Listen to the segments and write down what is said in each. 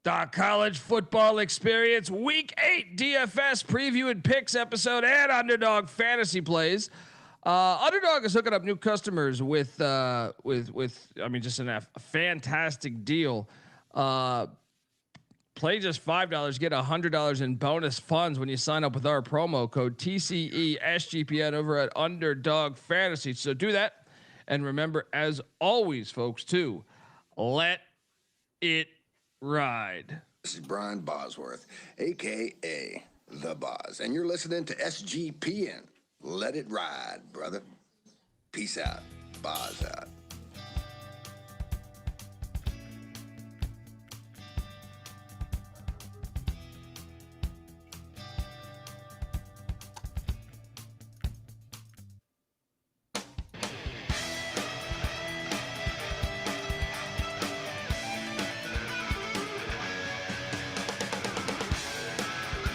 The college football experience, week 8 DFS preview and picks episode and Underdog fantasy plays. Underdog is hooking up new customers with I mean, just a fantastic deal. Play just $5, get $100 in bonus funds when you sign up with our promo code TCESGPN over at Underdog Fantasy. So do that, and remember, as always, folks, to let it ride. This is Brian Bosworth, aka The Boz, and you're listening to SGPN. Let it ride, brother. Peace out. Boz out.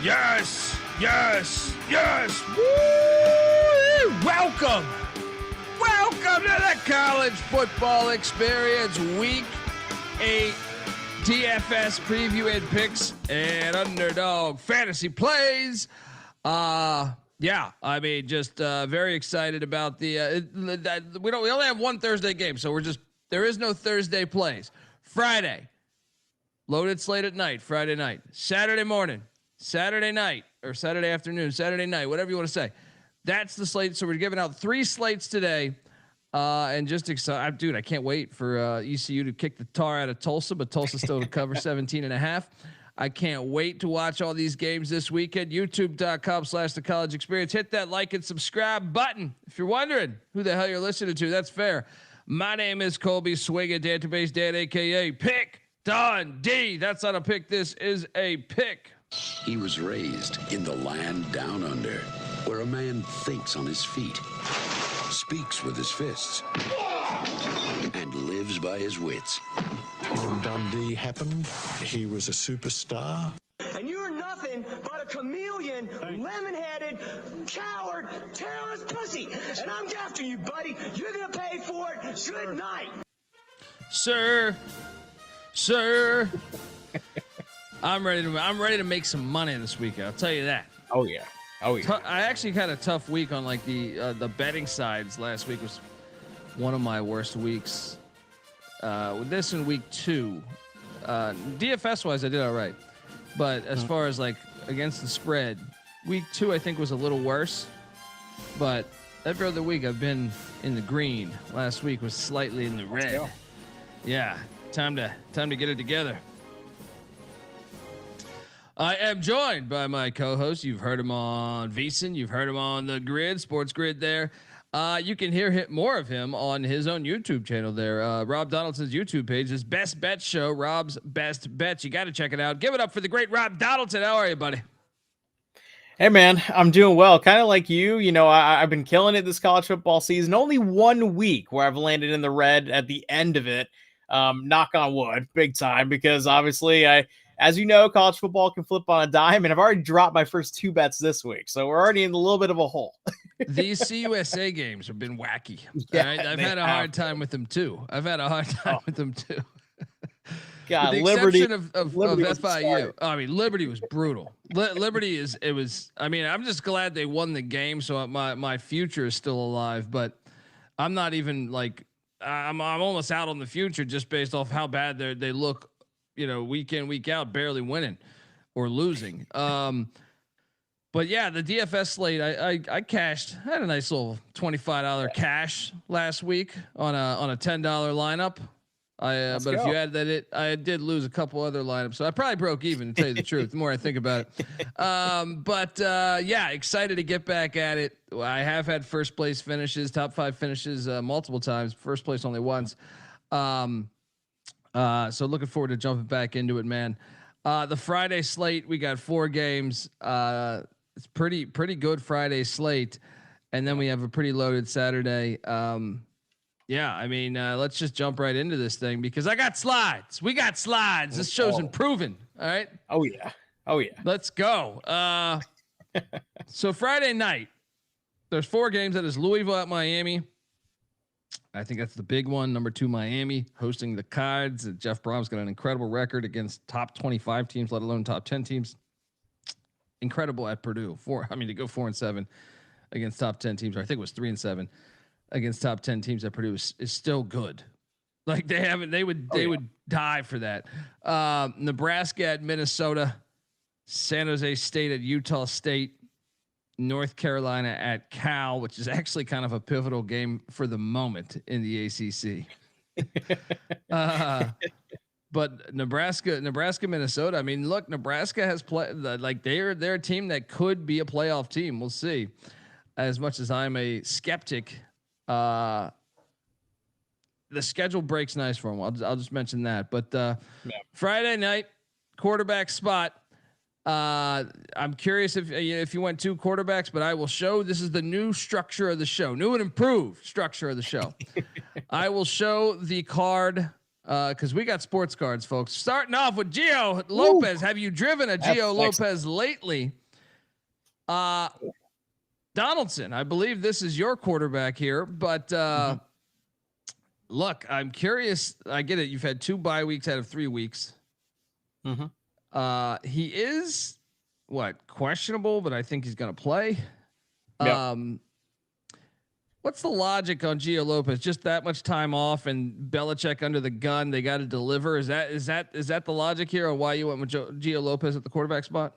Yes, yes, yes. Woo! Welcome to the college football experience, week 8 DFS preview and picks and Underdog fantasy plays. Yeah, I mean, just very excited about the. We only have one Thursday game, so there is no Thursday plays. Friday, loaded slate at night. Friday night, Saturday morning. Saturday night or Saturday afternoon, Saturday night, whatever you want to say. That's the slate. So we're giving out 3 slates today. And just excited, dude, I can't wait for ECU to kick the tar out of Tulsa, but Tulsa still to cover 17.5. I can't wait to watch all these games this weekend. YouTube.com/the college experience. Hit that like and subscribe button. If you're wondering who the hell you're listening to, that's fair. My name is Colby Swinging Database Dan, aka Pick Dundee. That's not a pick. This is a pick. He was raised in the land down under, where a man thinks on his feet, speaks with his fists, and lives by his wits. When Dundee happened, he was a superstar. And you're nothing but a chameleon, lemon-headed, coward, terrorist pussy. And I'm after you, buddy. You're gonna pay for it. Good night. Sir. I'm ready to make some money this weekend. I'll tell you that. Oh yeah. I actually had a tough week on like the betting sides. Last week was one of my worst weeks. With this in week 2, DFS wise, I did all right, but as far as like against the spread, week 2 I think was a little worse. But every other week I've been in the green. Last week was slightly in the red. Yeah, time to get it together. I am joined by my co-host. You've heard him on VSiN. You've heard him on the Grid, Sports Grid there. You can hear more of him on his own YouTube channel there. Rob Donaldson's YouTube page is Best Bet Show, Rob's Best Bets. You got to check it out. Give it up for the great Rob Donaldson. How are you, buddy? Hey, man, I'm doing well. Kind of like you. You know, I've been killing it this college football season. Only 1 week where I've landed in the red at the end of it. Knock on wood, big time, because obviously as you know, college football can flip on a dime, and I've already dropped my first 2 bets this week, so we're already in a little bit of a hole. These CUSA games have been wacky. Yeah, right? I've had a hard time with them too. God, with the Liberty exception of FIU. I mean, Liberty was brutal. Liberty I mean, I'm just glad they won the game, so my future is still alive. But I'm not even like I'm almost out on the future just based off how bad they look. You know, week in, week out, barely winning or losing. But yeah, the DFS slate, I cashed. I had a nice little $25 cash last week on a $10 lineup. But if you add that, I did lose a couple other lineups, so I probably broke even, to tell you the truth. The more I think about it, yeah, excited to get back at it. I have had first place finishes, top 5 finishes multiple times. First place only once. So looking forward to jumping back into it, man. The Friday slate, we got 4 games. It's pretty good Friday slate. And then we have a pretty loaded Saturday. Yeah, I mean, let's just jump right into this thing because I got slides. We got slides. This show's improving. All right. Oh yeah. Let's go. So Friday night, there's 4 games. That is Louisville at Miami, I think that's the big one. Number 2, Miami hosting the Cards. Jeff Brom's got an incredible record against top 25 teams, let alone top 10 teams. Incredible at Purdue. To go 4-7 against top 10 teams. Or I think it was 3-7 against top 10 teams at Purdue is still good. Like they would die for that. Nebraska at Minnesota, San Jose State at Utah State, North Carolina at Cal, which is actually kind of a pivotal game for the moment in the ACC. But Nebraska, Minnesota. I mean, look, Nebraska has played like they're a team that could be a playoff team. We'll see. As much as I'm a skeptic, the schedule breaks nice for them. I'll just mention that. But Friday night quarterback spot. I'm curious if you went 2 quarterbacks, but I will show. This is the new structure of the show, new and improved structure of the show. I will show the card because we got sports cards, folks. Starting off with Gio Lopez. Have you driven a Gio Lopez lately? Donaldson, I believe this is your quarterback here, but look, I'm curious. I get it. You've had 2 bye weeks out of 3 weeks. He is questionable, but I think he's going to play. Yep. What's the logic on Gio Lopez? Just that much time off and Belichick under the gun. They got to deliver. Is that the logic here on why you went with Gio Lopez at the quarterback spot?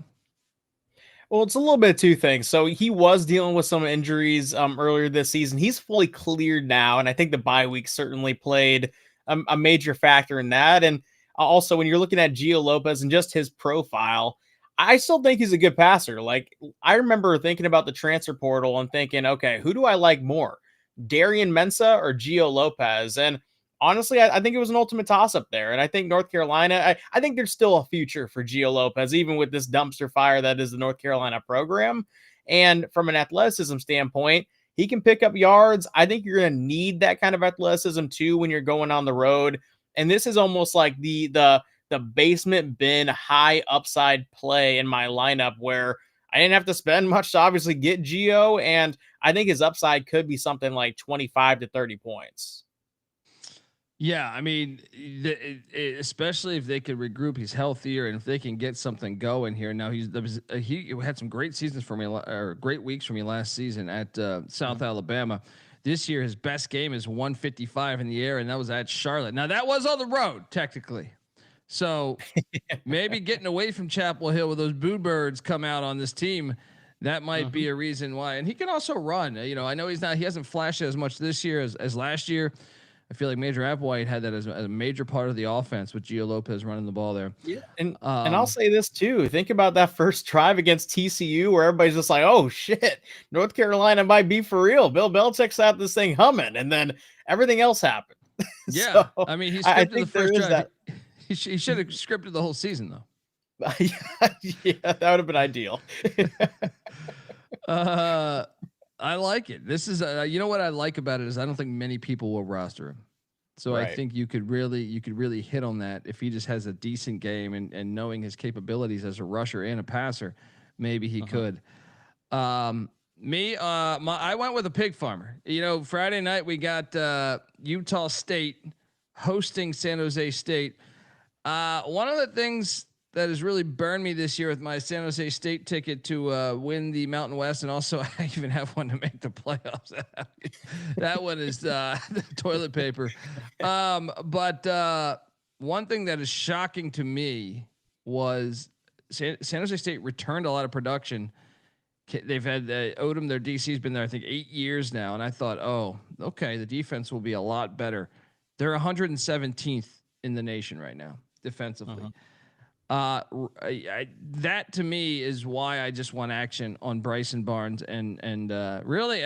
Well, it's a little bit of 2 things. So he was dealing with some injuries earlier this season. He's fully cleared now, and I think the bye week certainly played a major factor in that. And also, when you're looking at Gio Lopez and just his profile, I still think he's a good passer. Like, I remember thinking about the transfer portal and thinking, okay, who do I like more, Darian Mensah or Gio Lopez? And honestly, I think it was an ultimate toss-up there. And I think North Carolina, I think there's still a future for Gio Lopez, even with this dumpster fire that is the North Carolina program. And from an athleticism standpoint, he can pick up yards. I think you're going to need that kind of athleticism too when you're going on the road. And this is almost like the basement bin high upside play in my lineup where I didn't have to spend much to obviously get Gio. And I think his upside could be something like 25 to 30 points. Yeah, I mean, especially if they could regroup, he's healthier, and if they can get something going here. Now he had some great seasons for me, or great weeks for me last season at South Alabama. This year, his best game is 155 in the air, and that was at Charlotte. Now that was on the road, technically. So maybe getting away from Chapel Hill with those boo birds come out on this team, that might be a reason why. And he can also run. You know, I know he hasn't flashed as much this year as last year. I feel like Major Applewhite had that as a major part of the offense with Gio Lopez running the ball there. Yeah, and I'll say this too. Think about that first drive against TCU where everybody's just like, "Oh shit, North Carolina might be for real." Bill Belichick's had this thing humming, and then everything else happened. Yeah, so, I mean, he scripted the first drive. He should have scripted the whole season though. Yeah, that would have been ideal. I like it. This is you know what I like about it is I don't think many people will roster him. So right. I think you could really hit on that if he just has a decent game and knowing his capabilities as a rusher and a passer, maybe he could. I went with a pig farmer. You know, Friday night we got Utah State hosting San Jose State. One of the things that has really burned me this year with my San Jose State ticket to win the Mountain West, and also I even have one to make the playoffs. That one is the toilet paper. But one thing that is shocking to me was San Jose State returned a lot of production. They've had Odom, their DC's been there, I think 8 years now. And I thought, oh, okay, the defense will be a lot better. They're 117th in the nation right now defensively. That to me is why I just want action on Bryson Barnes and really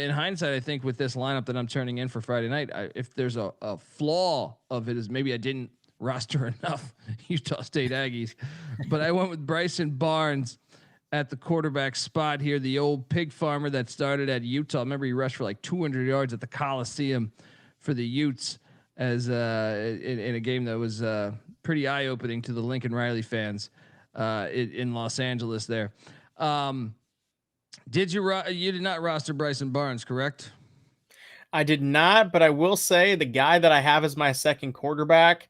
in hindsight, I think with this lineup that I'm turning in for Friday night, if there's a flaw of it is maybe I didn't roster enough Utah State Aggies, but I went with Bryson Barnes at the quarterback spot here. The old pig farmer that started at Utah. I remember he rushed for like 200 yards at the Coliseum for the Utes as in a game that was pretty eye-opening to the Lincoln Riley fans in Los Angeles there. You did not roster Bryson Barnes, correct? I did not, but I will say the guy that I have as my second quarterback,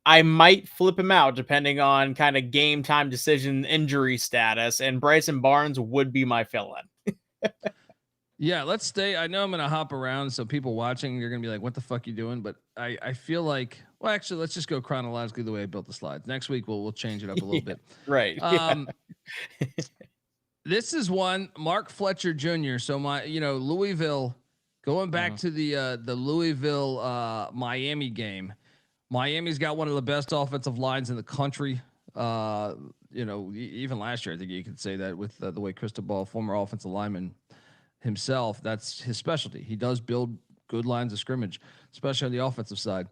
I might flip him out depending on kind of game time decision injury status, and Bryson Barnes would be my fill-in. Yeah, let's stay. I know I'm going to hop around, so people watching, you're going to be like, what the fuck you doing? But I feel like, well, actually, let's just go chronologically the way I built the slides. Next week, we'll change it up a little bit. Right. This is one, Mark Fletcher Jr. So Louisville, going back to the Louisville Miami game. Miami's got one of the best offensive lines in the country. Even last year, I think you could say that with the way Cristobal, former offensive lineman himself, that's his specialty. He does build good lines of scrimmage, especially on the offensive side.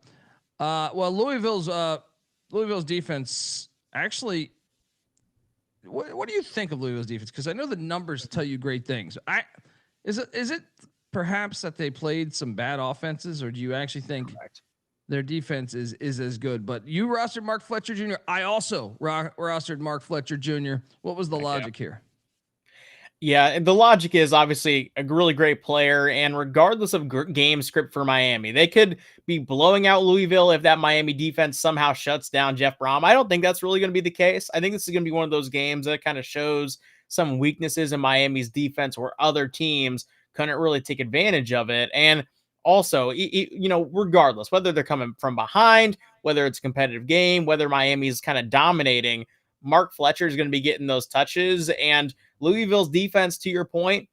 Louisville's defense actually. What do you think of Louisville's defense? Because I know the numbers tell you great things. Is it perhaps that they played some bad offenses, or do you actually think their defense is as good? But you rostered Mark Fletcher Jr. I also rostered Mark Fletcher Jr. What was the logic here? Yeah, and the logic is obviously a really great player, and regardless of game script for Miami, they could be blowing out Louisville if that Miami defense somehow shuts down Jeff Brom. I don't think that's really going to be the case. I think this is going to be one of those games that kind of shows some weaknesses in Miami's defense where other teams couldn't really take advantage of it. And also, regardless, whether they're coming from behind, whether it's a competitive game, whether Miami's kind of dominating, Mark Fletcher is going to be getting those touches. And Louisville's defense, to your point,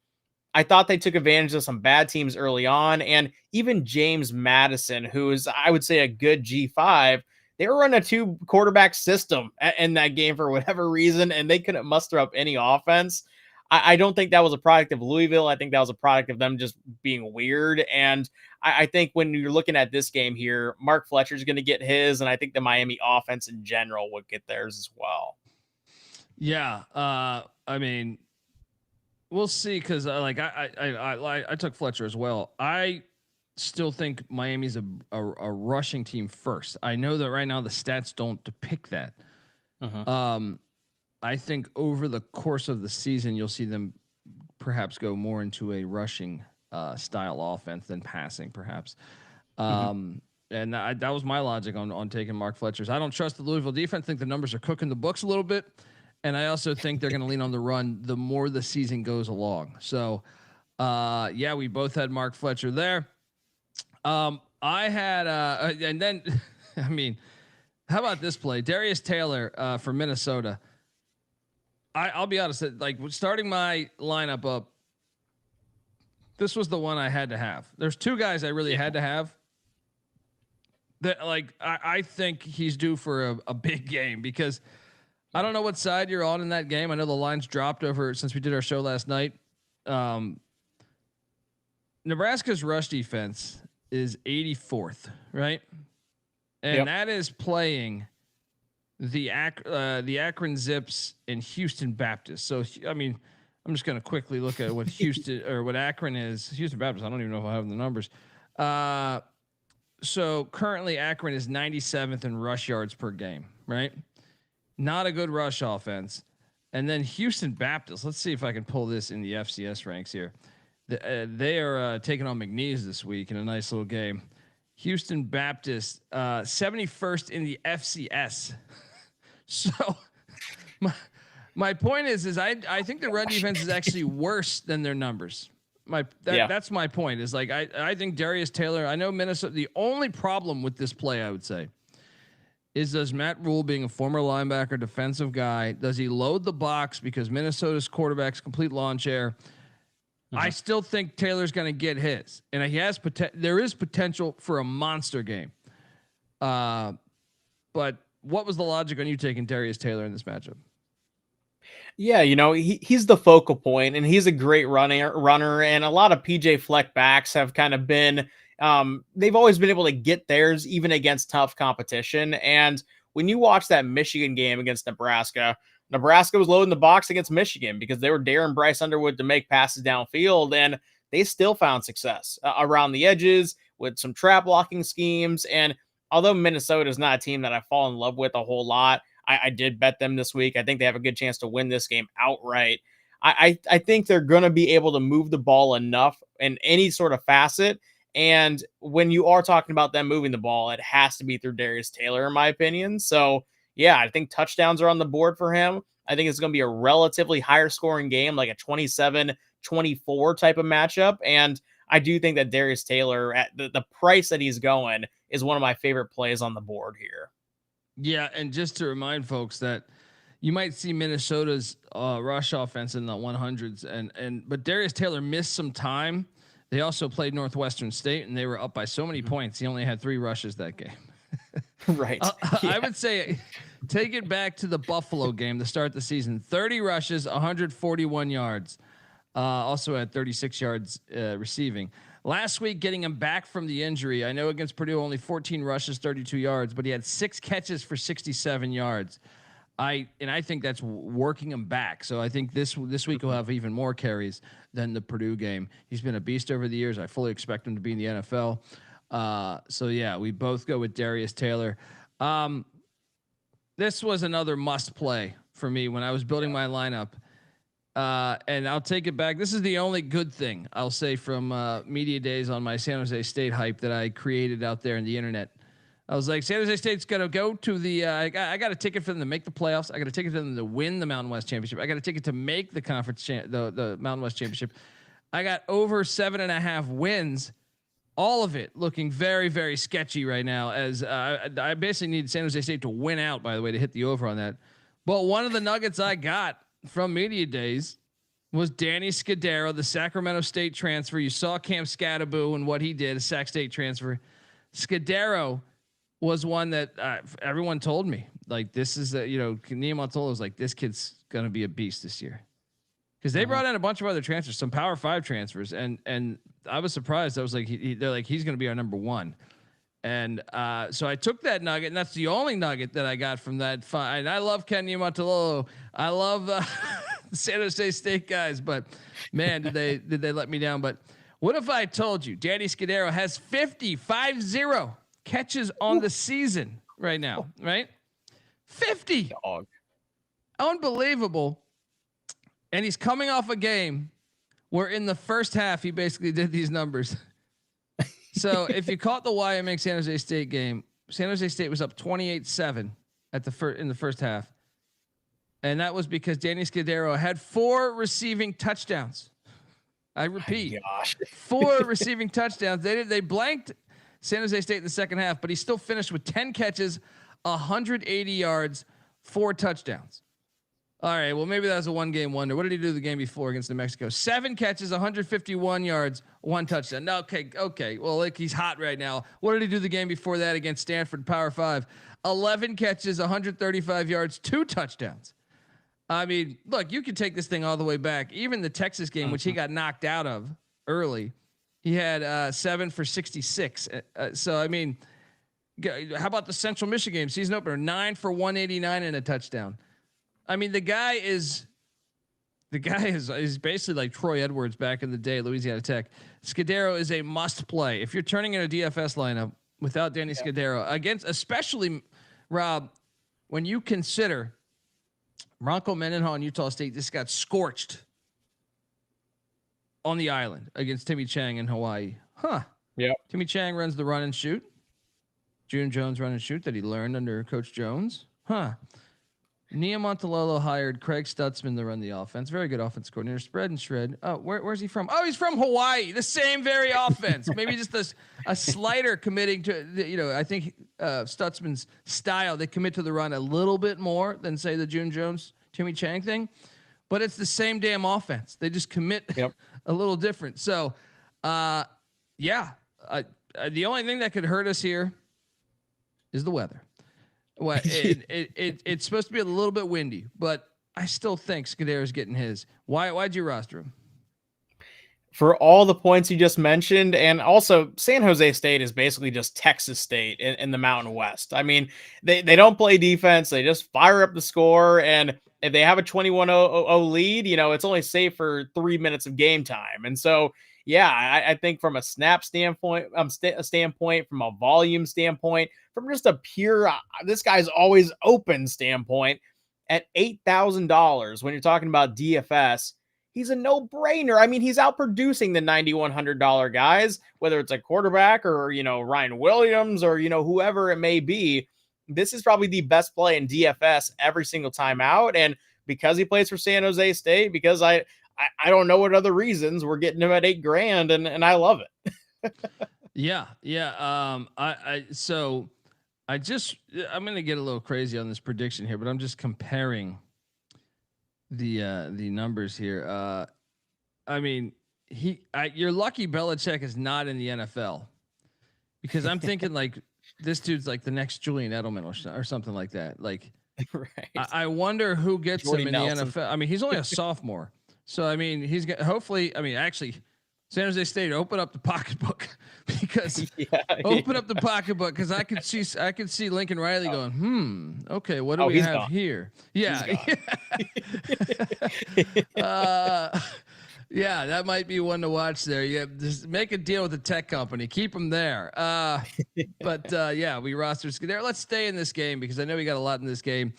I thought they took advantage of some bad teams early on. And even James Madison, who is, I would say, a good G5, they were running a 2-quarterback system in that game for whatever reason, and they couldn't muster up any offense. I don't think that was a product of Louisville. I think that was a product of them just being weird. And I think when you're looking at this game here, Mark Fletcher's going to get his, and I think the Miami offense in general would get theirs as well. Yeah. I mean, we'll see. Cause I took Fletcher as well. I still think Miami's a rushing team first. I know that right now the stats don't depict that. I think over the course of the season, you'll see them perhaps go more into a rushing style offense than passing, perhaps. And that was my logic on taking Mark Fletcher's. I don't trust the Louisville defense. I think the numbers are cooking the books a little bit. And I also think they're going to lean on the run the more the season goes along. So, we both had Mark Fletcher there. I had, and then, I mean, how about this play? Darius Taylor for Minnesota. I'll be honest, like starting my lineup up, this was the one I had to have. There's two guys I really had to have. That I think he's due for a big game, because I don't know what side you're on in that game. I know the lines dropped over since we did our show last night. Nebraska's rush defense is 84th, right? And that is playing the Akron Zips and Houston Baptist. So, I mean, I'm just going to quickly look at what Houston or what Akron is. Houston Baptist, I don't even know if I have the numbers. So currently Akron is 97th in rush yards per game, right? Not a good rush offense. And then Houston Baptist, let's see if I can pull this in the FCS ranks here. They are taking on McNeese this week in a nice little game. Houston Baptist, 71st in the FCS. So my point is I think the run defense is actually worse than their numbers. That's my point, is like I think Darius Taylor, I know Minnesota, the only problem with this play, I would say, is does Matt Rhule, being a former linebacker, defensive guy, does he load the box because Minnesota's quarterback's complete lawn chair? I still think Taylor's going to get his, and he has there is potential for a monster game. But what was the logic on you taking Darius Taylor in this matchup? Yeah, he's the focal point, and he's a great runner, and a lot of PJ Fleck backs have kind of been, they've always been able to get theirs even against tough competition. And when you watch that Michigan game against Nebraska was loading the box against Michigan because they were daring Bryce Underwood to make passes downfield, and they still found success around the edges with some trap blocking schemes. And although Minnesota is not a team that I fall in love with a whole lot, I did bet them this week. I think they have a good chance to win this game outright. I think they're going to be able to move the ball enough in any sort of facet And when you are talking about them moving the ball, it has to be through Darius Taylor, in my opinion. So, yeah, I think touchdowns are on the board for him. I think it's going to be a relatively higher scoring game, like a 27-24 type of matchup. And I do think that Darius Taylor, at the price that he's going, is one of my favorite plays on the board here. Yeah, and just to remind folks that you might see Minnesota's rush offense in the 100s, but Darius Taylor missed some time. They also played Northwestern State, and they were up by so many points. He only had 3 rushes that game. Right. Yeah. I would say take it back to the Buffalo game to start the season. 30 rushes, 141 yards. Also had 36 yards receiving. Last week, getting him back from the injury. I know against Purdue, only 14 rushes, 32 yards, but he had 6 catches for 67 yards. I think that's working him back. So I think this week he'll have even more carries than the Purdue game. He's been a beast over the years. I fully expect him to be in the NFL. So yeah, we both go with Darius Taylor. This was another must play for me when I was building my lineup. And I'll take it back. This is the only good thing I'll say from media days on my San Jose State hype that I created out there in the internet. I was like, San Jose State's going to go to the I got a ticket for them to make the playoffs. I got a ticket for them to win the Mountain West Championship. I got a ticket to make the conference the Mountain West Championship. I got over 7.5 wins. All of it looking very, very sketchy right now, as I basically need San Jose State to win out, by the way, to hit the over on that. But one of the nuggets I got from media days was Danny Scudero, the Sacramento State transfer. You saw Cam Scadaboo and what he did, a Sac State transfer. Scudero was one that everyone told me, like, this is Neamon told was like, this kid's going to be a beast this year. Because they brought in a bunch of other transfers, some Power 5 transfers, and I was surprised. I was like, they're like, he's going to be our number 1, and so I took that nugget, and that's the only nugget that I got from that. And I love Ken Niumatalolo. I love the San Jose State guys, but man, did they let me down? But what if I told you Danny Scudero has 50 catches on the season right now? Right, 50. Dog. Unbelievable. And he's coming off a game where in the first half, he basically did these numbers. So if you caught the YMX San Jose State game, San Jose State was up 28-7 in the first half. And that was because Danny Scudero had 4 receiving touchdowns. I repeat, 4 receiving touchdowns. They blanked San Jose State in the second half, but he still finished with 10 catches, 180 yards, 4 touchdowns. All right, well, maybe that was a one-game wonder. What did he do the game before against New Mexico? 7 catches, 151 yards, 1 touchdown. No, okay. Well, like, he's hot right now. What did he do the game before that against Stanford, Power 5? 11 catches, 135 yards, 2 touchdowns. I mean, look, you can take this thing all the way back. Even the Texas game, which he got knocked out of early, he had 7 for 66. So, I mean, how about the Central Michigan game, season opener? 9 for 189 and a touchdown. I mean, the guy is basically like Troy Edwards back in the day, Louisiana Tech. Scudero is a must play. If you're turning in a DFS lineup without Danny Scudero, against, especially Rob, when you consider Bronco Mendenhall and Utah State just got scorched on the island against Timmy Chang in Hawaii. Yeah. Timmy Chang runs the run and shoot. June Jones run and shoot that he learned under Coach Jones. Niumatalolo hired Craig Stutzman to run the offense. Very good offense coordinator. Spread and shred. Oh, where's he from? Oh, he's from Hawaii. The same very offense. Maybe just a slighter committing to, I think Stutzman's style. They commit to the run a little bit more than, say, the June Jones, Timmy Chang thing. But it's the same damn offense. They just commit a little different. So, the only thing that could hurt us here is the weather. Well, it's supposed to be a little bit windy, but I still think Scudero's getting his. Why'd you roster him? For all the points you just mentioned, and also San Jose State is basically just Texas State in the Mountain West. I mean, they don't play defense. They just fire up the score, and if they have a 21-0 lead, it's only safe for 3 minutes of game time. And so, yeah, I think from a snap standpoint, from a volume standpoint, from just a pure, this guy's always open standpoint, at $8,000, when you're talking about DFS, he's a no-brainer. I mean, he's outproducing the $9,100 guys, whether it's a quarterback or, Ryan Williams or, whoever it may be. This is probably the best play in DFS every single time out. And because he plays for San Jose State, because I don't know what other reasons, we're getting him at $8,000 and I love it. Yeah. So I'm going to get a little crazy on this prediction here, but I'm just comparing the numbers here. I mean, you're lucky Belichick is not in the NFL, because I'm thinking like this dude's like the next Julian Edelman or something like that. Like, right. I wonder who gets Jordy him in Nelson. The NFL. I mean, he's only a sophomore, so I mean, he's got hopefully. I mean, actually, San Jose State, open up the pocketbook, because open up the pocketbook, because I could see Lincoln Riley going, okay, what do we have gone. Here? Yeah. Yeah, that might be one to watch there. Yeah, just make a deal with the tech company, keep them there. But we roster Scudero. Let's stay in this game, because I know we got a lot in this game.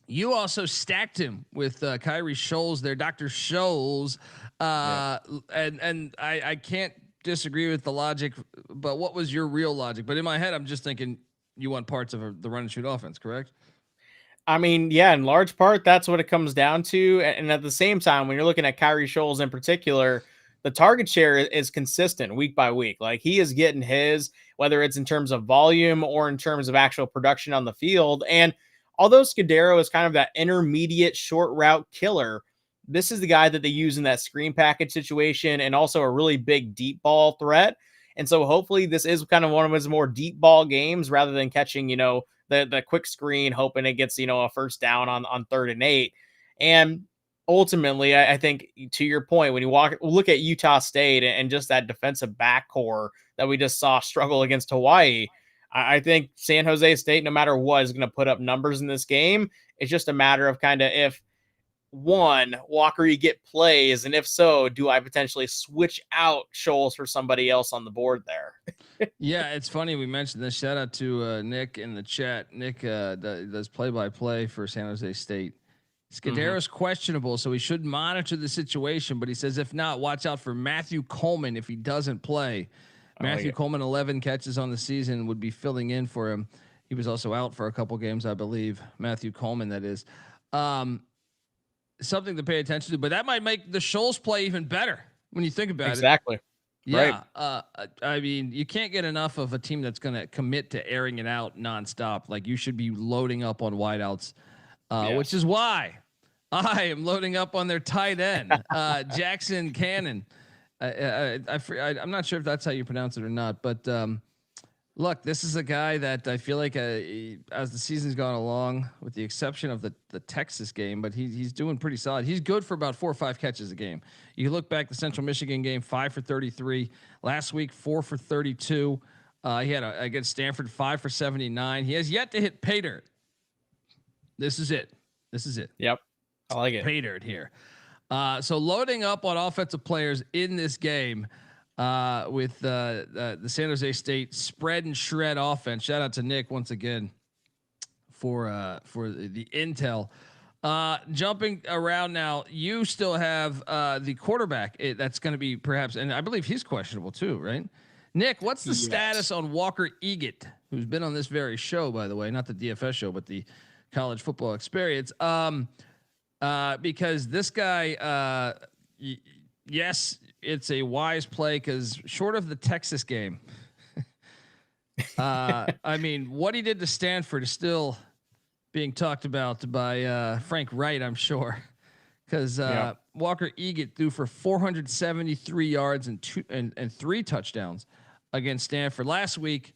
You also stacked him with Kyrie Scholes there, Dr. Scholes. And I can't disagree with the logic, but what was your real logic? But in my head, I'm just thinking you want parts of the run and shoot offense, correct? I mean, yeah, in large part, that's what it comes down to. And at the same time, when you're looking at Kyrie Scholes in particular, the target share is consistent week by week. Like, he is getting his, whether it's in terms of volume or in terms of actual production on the field. And although Scudero is kind of that intermediate short route killer, this is the guy that they use in that screen package situation, and also a really big deep ball threat. And so hopefully this is kind of one of his more deep ball games, rather than catching, the quick screen, hoping it gets, a first down on 3rd and 8. And ultimately, I think, to your point, when you look at Utah State and just that defensive back core that we just saw struggle against Hawaii, I think San Jose State, no matter what, is going to put up numbers in this game. It's just a matter of kind of, if one, Walker, you get plays, and if so, do I potentially switch out Scholes for somebody else on the board there? Yeah, it's funny we mentioned this. Shout out to Nick in the chat. Nick does play-by-play for San Jose State. Scudero's questionable, so we should monitor the situation, but he says if not, watch out for Matthew Coleman if he doesn't play. Matthew Coleman, 11 catches on the season, would be filling in for him. He was also out for a couple games, I believe. Matthew Coleman, that is. Something to pay attention to, but that might make the Scholes play even better when you think about it. Exactly. Yeah. Right. I mean, you can't get enough of a team that's going to commit to airing it out nonstop. Like, you should be loading up on wideouts, which is why I am loading up on their tight end, Jackson Cannon. I'm not sure if that's how you pronounce it or not, but look, this is a guy that I feel like as the season's gone along, with the exception of the Texas game, but he's doing pretty solid. He's good for about 4 or 5 catches a game. You look back the Central Michigan game, 5 for 33. Last week, 4 for 32. He had against Stanford, 5 for 79. He has yet to hit pay dirt. This is it. Yep. I like it. Pay dirt here. So loading up on offensive players in this game with the San Jose State spread and shred offense. Shout out to Nick once again for the intel. Jumping around now, you still have the quarterback that's going to be perhaps, and I believe he's questionable too, right? Nick, what's the status on Walker Eaget, who's been on this very show, by the way, not the DFS show, but the college football experience? Because this guy, yes, it's a wise play, because short of the Texas game, I mean, what he did to Stanford is still being talked about by Frank Wright, I'm sure, because Walker Eaget threw for 473 yards and 3 touchdowns against Stanford last week.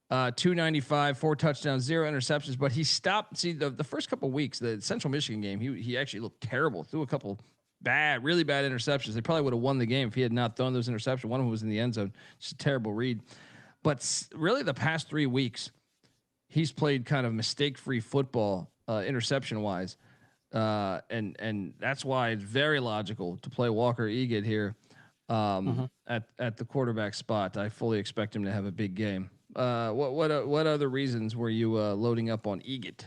295, 4 touchdowns, 0 interceptions, but he stopped. See, the first couple of weeks, the Central Michigan game, he actually looked terrible. Threw a couple really bad interceptions. They probably would have won the game if he had not thrown those interceptions. One of them was in the end zone. Just a terrible read. But really, the past 3 weeks, he's played kind of mistake-free football, interception-wise, and that's why it's very logical to play Walker Eaget here at the quarterback spot. I fully expect him to have a big game. What other reasons were you loading up on Eaget?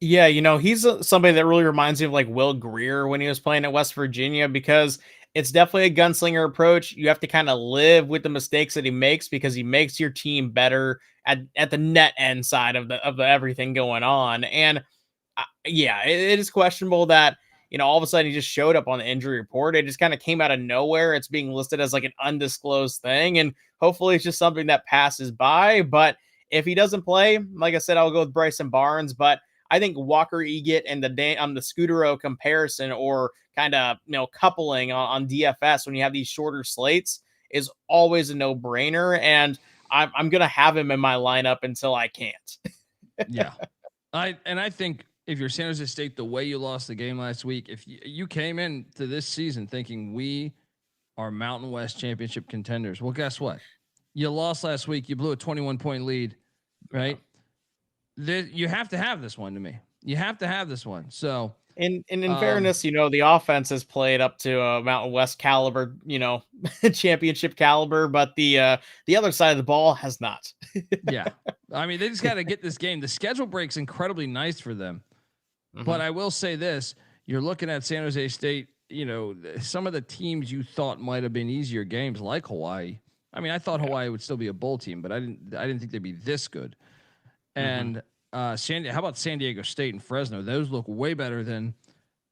Yeah, he's somebody that really reminds me of like Will Greer when he was playing at West Virginia, because it's definitely a gunslinger approach. You have to kind of live with the mistakes that he makes, because he makes your team better at the net end side of the everything going on. And yeah, it is questionable that, all of a sudden he just showed up on the injury report. It just kind of came out of nowhere. It's being listed as like an undisclosed thing, and hopefully it's just something that passes by. But if he doesn't play, like I said, I'll go with Bryson Barnes. But I think Walker Eget and the Scudero comparison, or kind of coupling on DFS when you have these shorter slates, is always a no-brainer, and I'm gonna have him in my lineup until I can't. Yeah, I think if you're San Jose State, the way you lost the game last week, if you came into this season thinking we are Mountain West championship contenders, well, guess what? You lost last week. You blew a 21-point lead, right? You have to have this one to me. You have to have this one. So, in fairness, the offense has played up to a Mountain West caliber, championship caliber, but the other side of the ball has not. Yeah. I mean, they just got to get this game. The schedule break's incredibly nice for them. Mm-hmm. But I will say this, you're looking at San Jose State, some of the teams you thought might have been easier games, like Hawaii. I mean, I thought Hawaii would still be a bowl team, but I didn't think they'd be this good. And how about San Diego State and Fresno? Those look way better than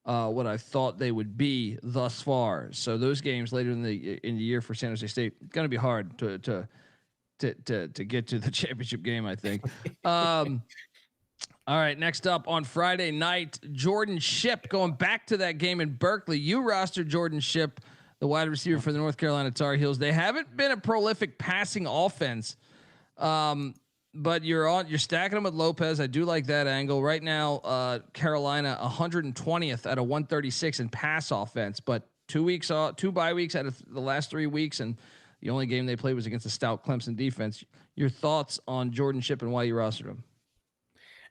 what I thought they would be thus far. So those games later in the year for San Jose State, going to be hard to get to the championship game, I think. All right, next up on Friday night, Jordan Shipp going back to that game in Berkeley. You rostered Jordan Shipp, the wide receiver for the North Carolina Tar Heels. They haven't been a prolific passing offense, but you're stacking them with Lopez. I do like that angle right now. Carolina 120th out of 136 in pass offense, but 2 weeks off, 2 bye weeks out of the last 3 weeks, and the only game they played was against the stout Clemson defense. Your thoughts on Jordan Shipp and why you rostered him?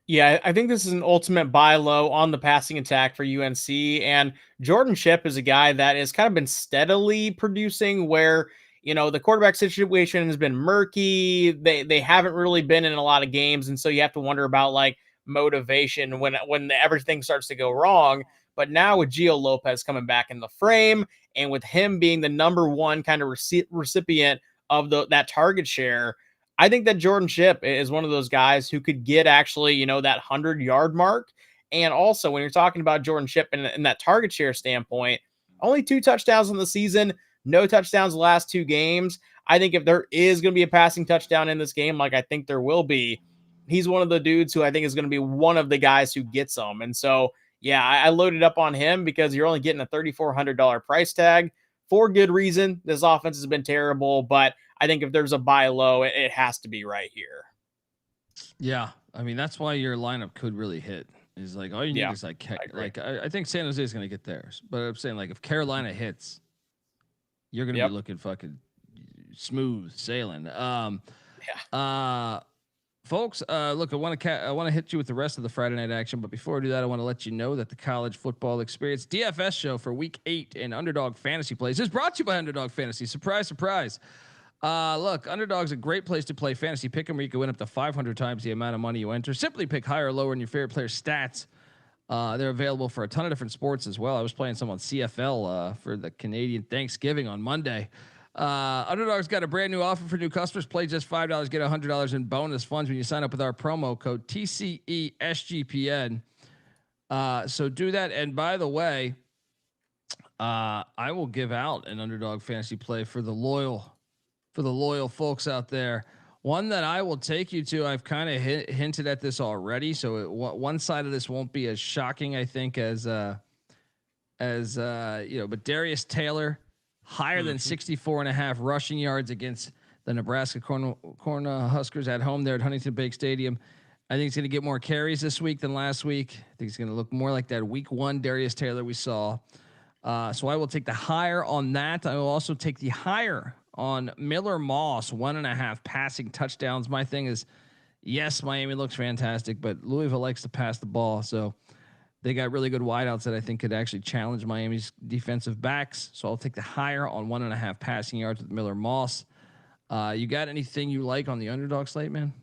Yeah, I think this is an ultimate buy low on the passing attack for UNC. And Jordan Shipp is a guy that has kind of been steadily producing where, the quarterback situation has been murky. They haven't really been in a lot of games. And so you have to wonder about like motivation when everything starts to go wrong. But now with Gio Lopez coming back in the frame, and with him being the number one kind of recipient of that target share, I think that Jordan Shipp is one of those guys who could get actually, that 100-yard mark. And also when you're talking about Jordan Shipp in that target share standpoint, only 2 touchdowns in the season, no touchdowns the last 2 games. I think if there is going to be a passing touchdown in this game, like I think there will be, he's one of the dudes who I think is going to be one of the guys who gets them. And so, yeah, I loaded up on him because you're only getting a $3,400 price tag for good reason. This offense has been terrible, but I think if there's a buy low, it has to be right here. Yeah. I mean, that's why your lineup could really hit. Is like all you need is I think San Jose is going to get theirs, but I'm saying like if Carolina hits, you're going to be looking fucking smooth sailing. Folks, look, I want to hit you with the rest of the Friday night action, but before I do that, I want to let you know that the College Football Experience DFS show for Week 8 in Underdog Fantasy Plays is brought to you by Underdog Fantasy. Surprise, surprise. Look, Underdog's a great place to play fantasy pick'em where you can win up to 500 times the amount of money you enter. Simply pick higher or lower in your favorite player's stats. They're available for a ton of different sports as well. I was playing some on CFL for the Canadian Thanksgiving on Monday. Underdog's got a brand new offer for new customers. Play just $5, get $100 in bonus funds when you sign up with our promo code TCESGPN. So do that. And by the way, I will give out an Underdog fantasy play for the loyal folks out there. One that I will take you to. I've kind of hinted at this already, so one side of this won't be as shocking, I think, as but Darius Taylor, higher than 64.5 rushing yards against the Nebraska Cornhuskers at home there at Huntington Bank Stadium. I think he's going to get more carries this week than last week. I think he's going to look more like that Week 1 Darius Taylor we saw. So I will take the higher on that. I will also take the higher on Miller Moss, 1.5 passing touchdowns. My thing is, yes, Miami looks fantastic, but Louisville likes to pass the ball. So they got really good wideouts that I think could actually challenge Miami's defensive backs. So I'll take the higher on 1.5 passing yards with Miller Moss. You got anything you like on the Underdog slate, man?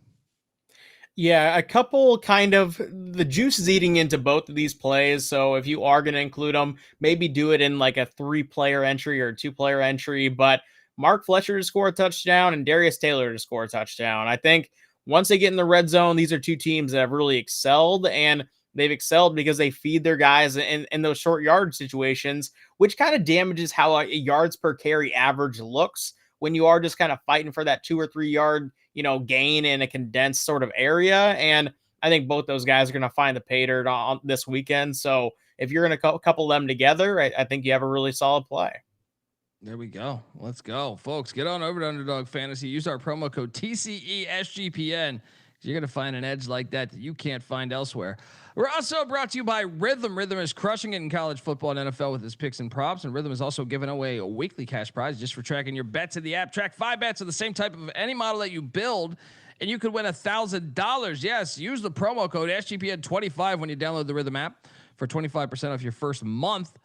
Yeah, a couple kind of the juice is eating into both of these plays. So if you are going to include them, maybe do it in like a 3-player entry or a 2-player entry. But Mark Fletcher to score a touchdown and Darius Taylor to score a touchdown. I think once they get in the red zone, these are two teams that have really excelled, and they've excelled because they feed their guys in those short yard situations, which kind of damages how a yards per carry average looks when you are just kind of fighting for that 2 or 3 yard gain in a condensed sort of area. And I think both those guys are going to find the pay dirt on this weekend. So if you're going to couple them together, I think you have a really solid play. There we go. Let's go, folks. Get on over to Underdog Fantasy. Use our promo code TCESGPN. You're going to find an edge like that you can't find elsewhere. We're also brought to you by Rhythm. Rhythm is crushing it in college football and NFL with his picks and props. And Rhythm is also giving away a weekly cash prize just for tracking your bets in the app. Track 5 bets of the same type of any model that you build, and you could win $1,000. Yes, use the promo code SGPN25 when you download the Rhythm app for 25% off your first month.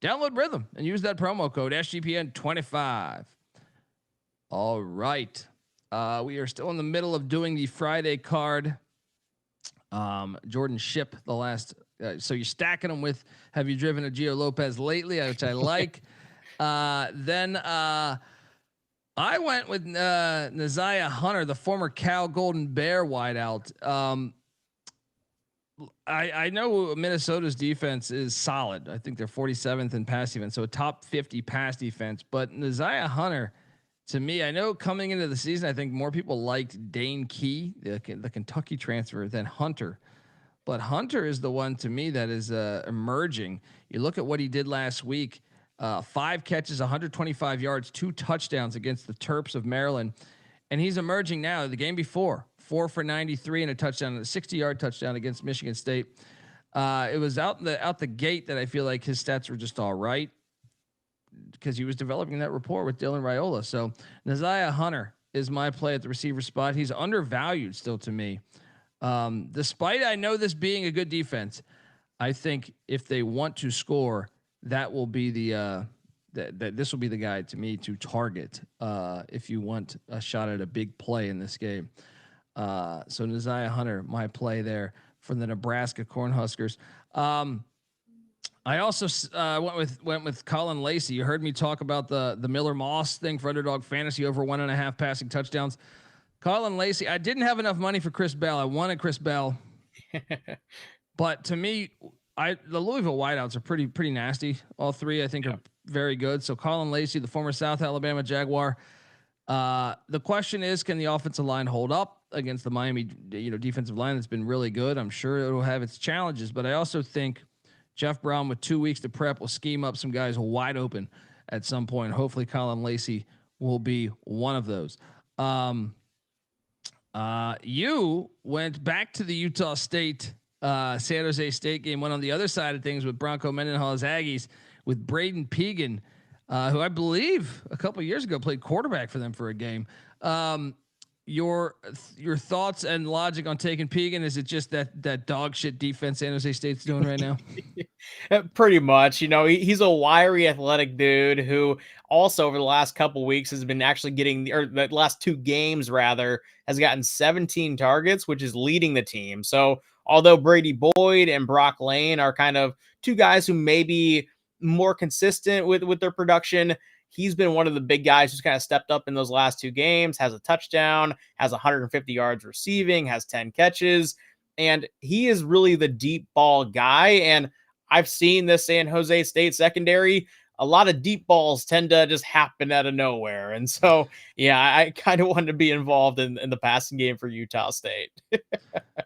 Download Rhythm and use that promo code SGPN25. All right. We are still in the middle of doing the Friday card. Jordan Ship, the last. So you're stacking them with, have you driven a Gio Lopez lately, which I like. Then I went with Naziah Hunter, the former Cal Golden Bear wideout. I know Minnesota's defense is solid. I think they're 47th in pass defense, so a top 50 pass defense. But Naziah Hunter, to me, I know coming into the season, I think more people liked Dane Key, the Kentucky transfer, than Hunter. But Hunter is the one to me that is emerging. You look at what he did last week: 5 catches, 125 yards, 2 touchdowns against the Terps of Maryland, and he's emerging now. The game before, 4 for 93 and a touchdown, a 60-yard touchdown against Michigan State. It was out the gate that I feel like his stats were just all right, because he was developing that rapport with Dylan Raiola. So Naziah Hunter is my play at the receiver spot. He's undervalued still to me. Despite I know this being a good defense, I think if they want to score, that will be this will be the guy to me to target if you want a shot at a big play in this game. So Naziah Hunter, my play there from the Nebraska Cornhuskers. I also went with Colin Lacey. You heard me talk about the Miller Moss thing for Underdog Fantasy, over 1.5 passing touchdowns. Colin Lacey, I didn't have enough money for Chris Bell. I wanted Chris Bell, but to me, the Louisville wideouts are pretty nasty. All 3 I think are very good. So Colin Lacey, the former South Alabama Jaguar. The question is, can the offensive line hold up against the Miami defensive line that's been really good? I'm sure it'll have its challenges, but I also think Jeff Brown, with 2 weeks to prep, will scheme up some guys wide open at some point. Hopefully Colin Lacey will be one of those. You went back to the Utah State, San Jose State game, went on the other side of things with Bronco Mendenhall's Aggies with Braden Pegan, who I believe a couple of years ago played quarterback for them for a game. Your thoughts and logic on taking Pegan? Is it just that dog shit defense San Jose State's doing right now? Pretty much. He's a wiry, athletic dude who also over the last couple weeks has been actually getting, or the last 2 games rather, has gotten 17 targets, which is leading the team. So although Brady Boyd and Brock Lane are kind of 2 guys who may be more consistent with their production, he's been one of the big guys who's kind of stepped up in those last 2 games, has a touchdown, has 150 yards receiving, has 10 catches, and he is really the deep ball guy. And I've seen this San Jose State secondary, a lot of deep balls tend to just happen out of nowhere. And so, yeah, I kind of wanted to be involved in the passing game for Utah State.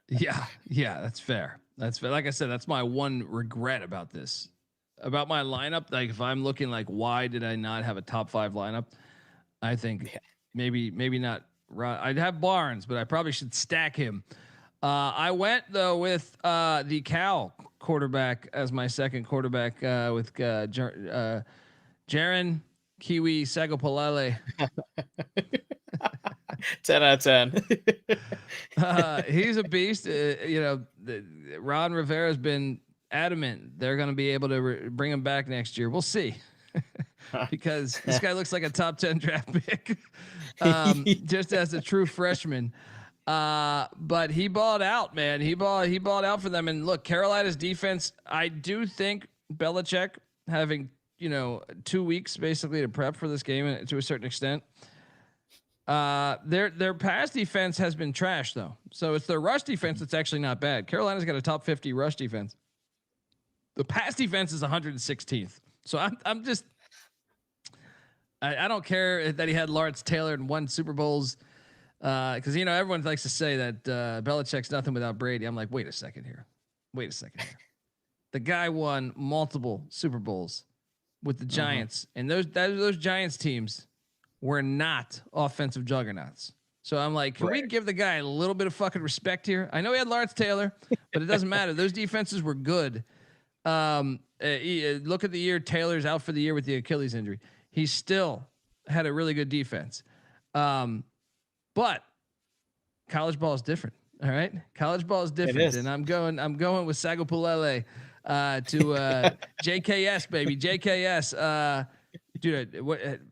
Yeah, that's fair. That's fair. Like I said, that's my one regret about this. About my lineup, like if I'm looking like, why did I not have a top 5 lineup? I think maybe not. I'd have Barnes, but I probably should stack him. I went though with the Cal quarterback as my second quarterback with Jaron Kiwi Sagopalale. 10 out of 10. He's a beast. Ron Rivera's been adamant they're going to be able to bring him back next year. We'll see. Because this guy looks like a top 10 draft pick, just as a true freshman. But he balled out, man. He balled out for them. And look, Carolina's defense, I do think Belichick having, 2 weeks basically to prep for this game to a certain extent. Their pass defense has been trash though. So it's their rush defense that's actually not bad. Carolina's got a top 50 rush defense. The pass defense is 116th. So I'm just, I don't care that he had Lawrence Taylor and won Super Bowls. Because everyone likes to say that Belichick's nothing without Brady. I'm like, wait a second here. The guy won multiple Super Bowls with the Giants, and those Giants teams were not offensive juggernauts. So I'm like, can we give the guy a little bit of fucking respect here? I know he had Lawrence Taylor, but it doesn't matter. Those defenses were good. Look at the year Taylor's out for the year with the Achilles injury. He still had a really good defense. But college ball is different. All right. College ball is different. And I'm going with Sagapulele to JKS, baby. JKS. Dude,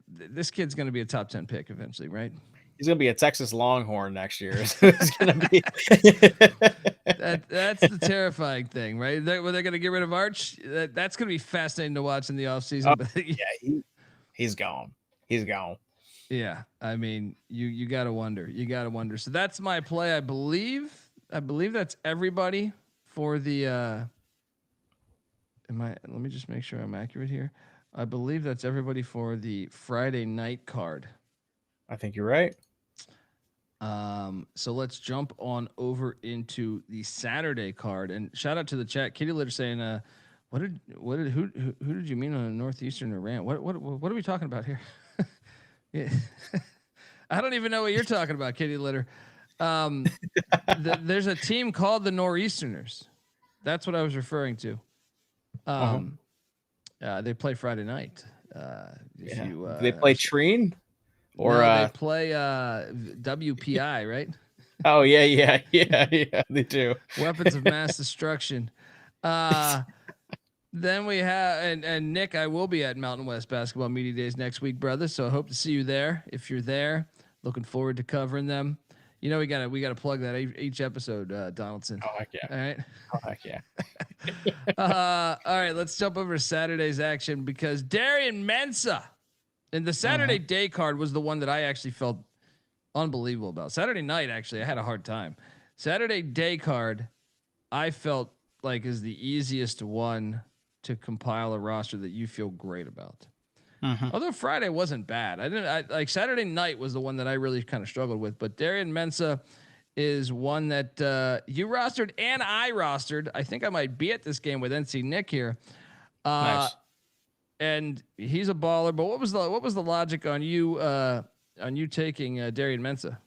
this kid's going to be a top 10 pick eventually, right? He's going to be a Texas Longhorn next year. It's going to be that's the terrifying thing, right? When they're going to get rid of Arch, that's going to be fascinating to watch in the offseason. Yeah, he's gone. He's gone. Yeah, I mean, you gotta wonder. So that's my play. I believe that's everybody for the. Let me just make sure I'm accurate here. I believe that's everybody for the Friday night card. I think you're right. So let's jump on over into the Saturday card, and shout out to the chat. Kitty Litter saying, who did you mean on a Northeastern Iran? What are we talking about here? Yeah. I don't even know what you're talking about, Kitty Litter. There's a team called the Northeasterners. That's what I was referring to. They play Friday night. They play Treen, or they play WPI, right? Oh yeah. They do. Weapons of mass destruction. Then we have and Nick, I will be at Mountain West Basketball Media Days next week, brother. So I hope to see you there. If you're there, looking forward to covering them. We gotta plug that each episode, Donaldson. Oh heck yeah! All right. Oh heck yeah! All right, let's jump over to Saturday's action because Darian Mensah and the Saturday day card was the one that I actually felt unbelievable about. Saturday night, actually, I had a hard time. Saturday day card, I felt like is the easiest one to compile a roster that you feel great about. Although Friday wasn't bad. I like Saturday night was the one that I really kind of struggled with, but Darian Mensah is one that you rostered and I rostered. I think I might be at this game with NC Nick here. Nice. And he's a baller, but what was the logic on you taking Darian Mensah?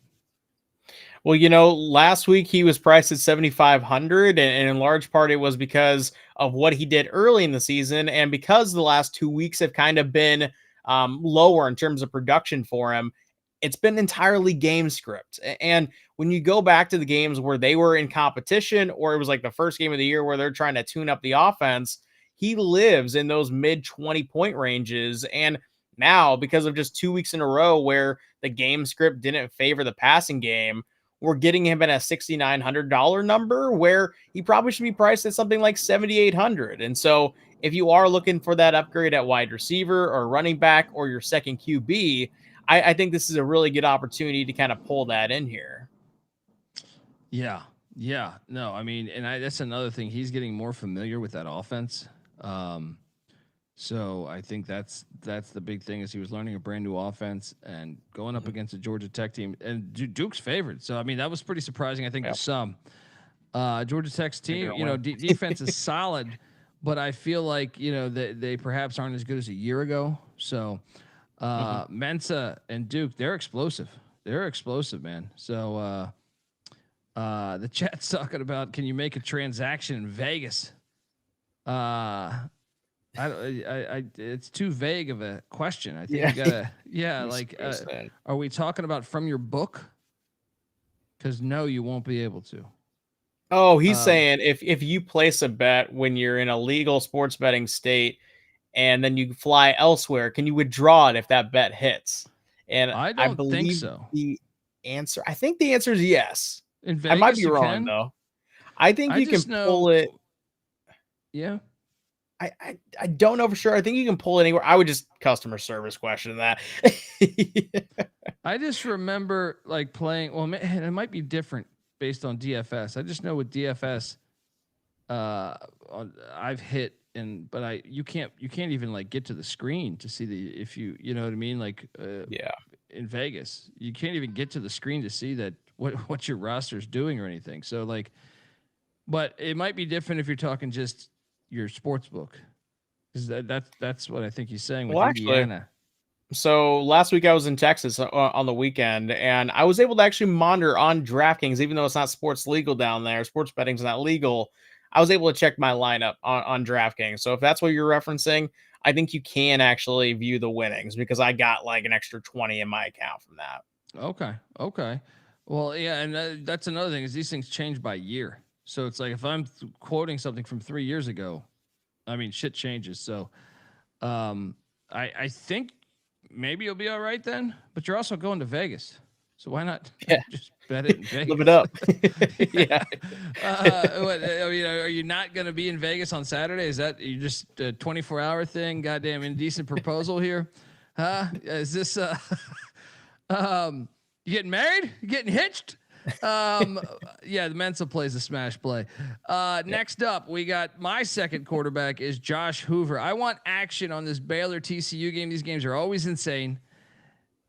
Well, last week he was priced at 7,500, and in large part it was because of what he did early in the season, and because the last 2 weeks have kind of been lower in terms of production for him. It's been entirely game script, and when you go back to the games where they were in competition, or it was like the first game of the year where they're trying to tune up the offense, he lives in those mid 20-point ranges. And now, because of just 2 weeks in a row where the game script didn't favor the passing game, we're getting him at a $6,900 number where he probably should be priced at something like $7,800. And so if you are looking for that upgrade at wide receiver or running back or your second QB, I think this is a really good opportunity to kind of pull that in here. Yeah. No, I mean, and that's another thing. He's getting more familiar with that offense. So I think that's the big thing is he was learning a brand new offense and going up against a Georgia Tech team and Duke's favored. So, I mean, that was pretty surprising. I think to some Georgia Tech's team, defense is solid, but I feel like, they perhaps aren't as good as a year ago. So Mensah and Duke, they're explosive. They're explosive, man. So the chat's talking about, can you make a transaction in Vegas? It's too vague of a question. I think you gotta, are we talking about from your book? Because no, you won't be able to. Oh, he's saying if you place a bet when you're in a legal sports betting state and then you fly elsewhere, can you withdraw it if that bet hits? And I don't think so. answer. I think the answer is yes. In Vegas, I might be wrong though. I think you can pull it. Yeah. I don't know for sure. I think you can pull it anywhere. I would just customer service question that. I just remember like playing. Well, man, it might be different based on DFS. I just know with DFS, I've hit but you can't even like get to the screen to see if you know what I mean. Like in Vegas, you can't even get to the screen to see that what your roster's doing or anything. So like, but it might be different if you're talking just your sports book, because that's what I think he's saying with Indiana. Actually, so last week I was in Texas on the weekend, and I was able to actually monitor on DraftKings, even though it's not sports legal down there. Sports betting's not legal. I was able to check my lineup on DraftKings. So if that's what you're referencing, I think you can actually view the winnings, because I got like an extra 20 in my account from that. Okay. Well, yeah, and that's another thing is these things change by year. So it's like if I'm quoting something from 3 years ago, I mean, shit changes. So I think maybe you'll be all right then, but you're also going to Vegas. So why not just bet it in Vegas? Live it up. Yeah. Are you not going to be in Vegas on Saturday? Is that you just a 24-hour thing? Goddamn indecent proposal here. Is this you getting married? You getting hitched? The Mensa plays a smash play. Next up, we got my second quarterback is Josh Hoover. I want action on this Baylor TCU game. These games are always insane.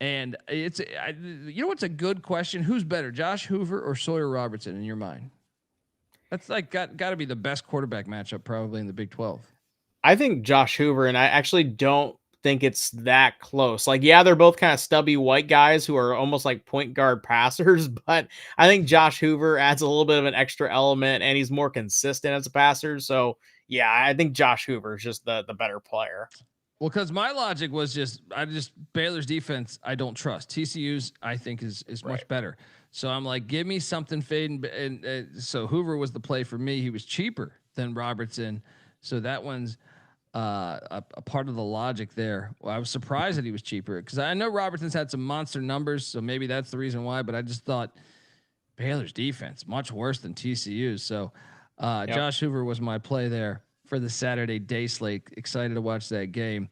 And it's what's a good question? Who's better, Josh Hoover or Sawyer Robertson in your mind? That's like got to be the best quarterback matchup probably in the Big 12. I think Josh Hoover, and I actually don't think it's that close. Like, yeah, they're both kind of stubby white guys who are almost like point guard passers, but I think Josh Hoover adds a little bit of an extra element, and he's more consistent as a passer. So yeah, I think Josh Hoover is just the better player. Well, because my logic was Baylor's defense I don't trust. TCU's I think is much better. So I'm like, give me something fading, and so Hoover was the play for me. He was cheaper than Robertson, so that one's a part of the logic there. Well, I was surprised that he was cheaper because I know Robertson's had some monster numbers, so maybe that's the reason why. But I just thought Baylor's defense much worse than TCU's. So Josh Hoover was my play there for the Saturday day slate. Excited to watch that game.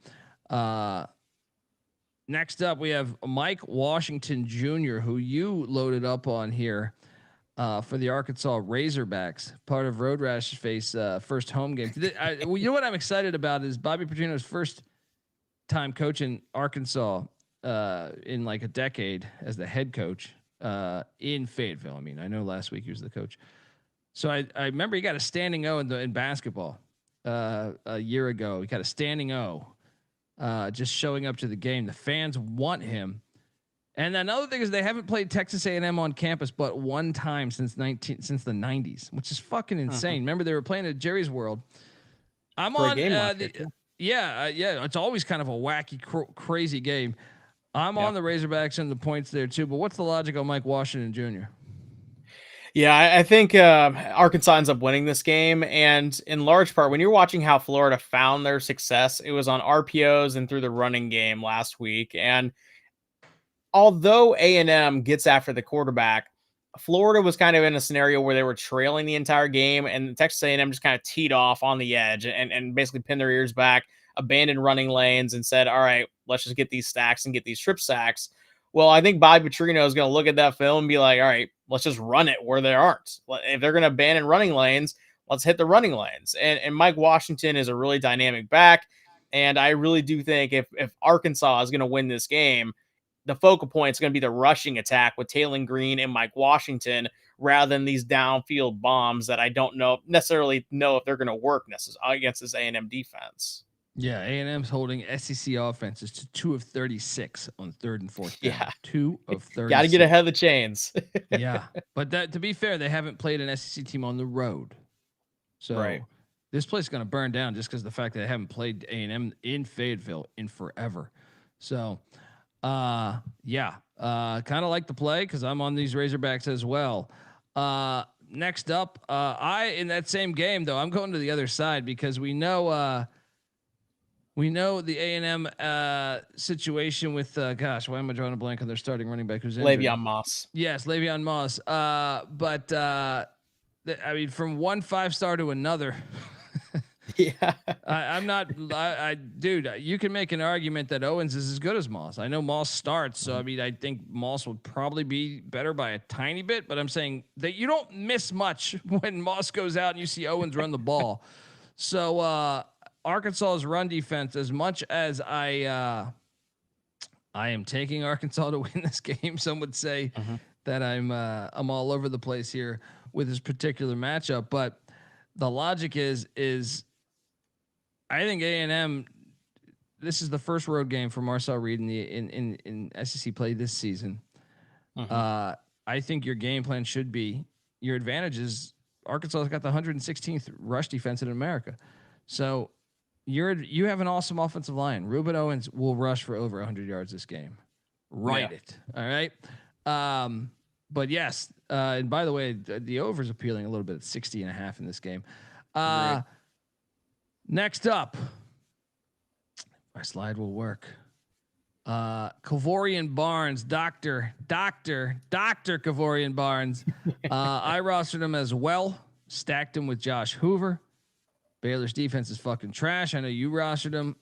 Next up, we have Mike Washington Jr., who you loaded up on here for the Arkansas Razorbacks, part of Road Rash's first home game. You know what I'm excited about is Bobby Petrino's first time coaching Arkansas in like a decade as the head coach in Fayetteville. I mean, I know last week he was the coach. So I remember he got a standing O in basketball a year ago. He got a standing O just showing up to the game. The fans want him. And another thing is they haven't played Texas A&M on campus but one time since the 90s, which is fucking insane. Remember they were playing at Jerry's World. I'm on it's always kind of a wacky crazy game. I'm on the Razorbacks and the points there too, but what's the logic on Mike Washington Jr.? Yeah, I think Arkansas ends up winning this game, and in large part, when you're watching how Florida found their success, it was on RPOs and through the running game last week. And although A&M gets after the quarterback, Florida was kind of in a scenario where they were trailing the entire game, and Texas A&M just kind of teed off on the edge and basically pinned their ears back, abandoned running lanes, and said, all right, let's just get these stacks and get these strip sacks. Well, I think Bobby Petrino is going to look at that film and be like, all right, let's just run it where there aren't. If they're going to abandon running lanes, let's hit the running lanes. And Mike Washington is a really dynamic back. And I really do think if Arkansas is going to win this game, the focal point is going to be the rushing attack with Taylor Green and Mike Washington rather than these downfield bombs that I don't necessarily know if they're going to work necessarily against this A&M defense. Yeah, A&M's holding SEC offenses to 2 of 36 on 3rd and 4th down. Yeah, 2 of 36. Got to get ahead of the chains. Yeah, but to be fair, they haven't played an SEC team on the road, so this place is going to burn down just because the fact that they haven't played A&M in Fayetteville in forever. So, kind of like the play because I'm on these Razorbacks as well. Next up, in that same game though, I'm going to the other side because we know. We know the A&M situation with, gosh, why am I drawing a blank on their starting running back who's injured? Le'Veon Moss. Yes, Le'Veon Moss. I mean, from one 5-star to another. Yeah. I'm not, dude, you can make an argument that Owens is as good as Moss. I know Moss starts, so I mean, I think Moss would probably be better by a tiny bit, but I'm saying that you don't miss much when Moss goes out and you see Owens run the ball. So, Arkansas's run defense, as much as I am taking Arkansas to win this game, some would say that I'm all over the place here with this particular matchup, but the logic is I think A&M, this is the first road game for Marcel Reed in SEC play this season. I think your game plan should be, your advantage is Arkansas's got the 116th rush defense in America. So you have an awesome offensive line. Reuben Owens will rush for over 100 yards this game. Write it. All right. But yes, and by the way, the over is appealing a little bit at 60.5 in this game. Next up, my slide will work. Kavorian Barnes, Dr. Kavorian Barnes. I rostered him as well, stacked him with Josh Hoover. Baylor's defense is fucking trash. I know you rostered him.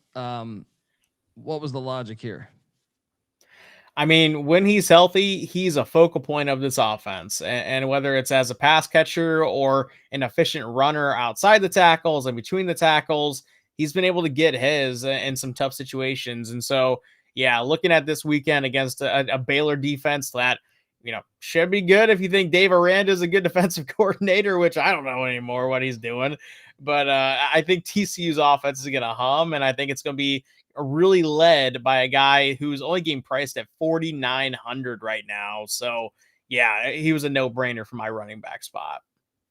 What was the logic here? I mean, when he's healthy, he's a focal point of this offense. And whether it's as a pass catcher or an efficient runner outside the tackles and between the tackles, he's been able to get his in some tough situations. And so, yeah, looking at this weekend against a Baylor defense that, should be good if you think Dave Aranda is a good defensive coordinator, which I don't know anymore what he's doing. But I think TCU's offense is going to hum, and I think it's going to be really led by a guy who's only getting priced at 4,900 right now. So yeah, he was a no-brainer for my running back spot.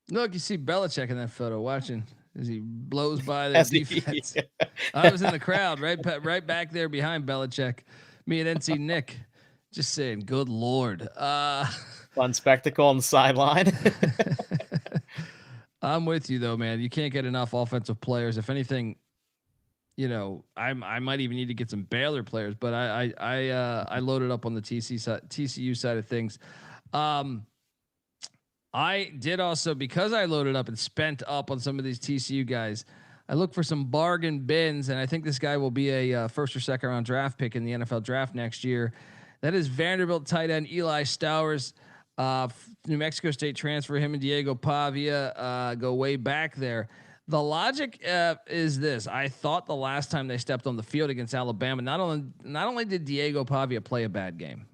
Look, you see Belichick in that photo watching as he blows by the defense. I was in the crowd right back there behind Belichick. Me and NC Nick just saying, good Lord. Fun spectacle on the sideline. I'm with you though, man. You can't get enough offensive players. If anything, I might even need to get some Baylor players, but I loaded up on the TCU side of things. I did also, because I loaded up and spent up on some of these TCU guys, I look for some bargain bins, and I think this guy will be a first or second round draft pick in the NFL draft next year. That is Vanderbilt tight end Eli Stowers, New Mexico State transfer. Him and Diego Pavia go way back there. The logic is this. I thought the last time they stepped on the field against Alabama, not only did Diego Pavia play a bad game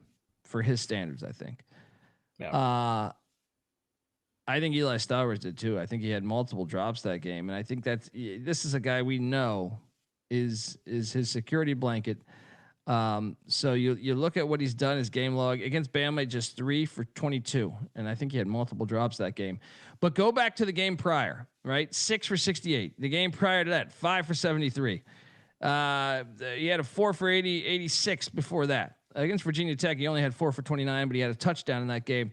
for his standards, I think. Yeah. I think Eli Stowers did too. I think he had multiple drops that game, and I think this is a guy we know is his security blanket. So you look at what he's done, his game log against Bama, just 3 for 22, and I think he had multiple drops that game. But go back to the game prior, right? 6 for 68. The game prior to that, 5 for 73. He had a 4 for 86 before that. Against Virginia Tech, he only had 4 for 29, but he had a touchdown in that game.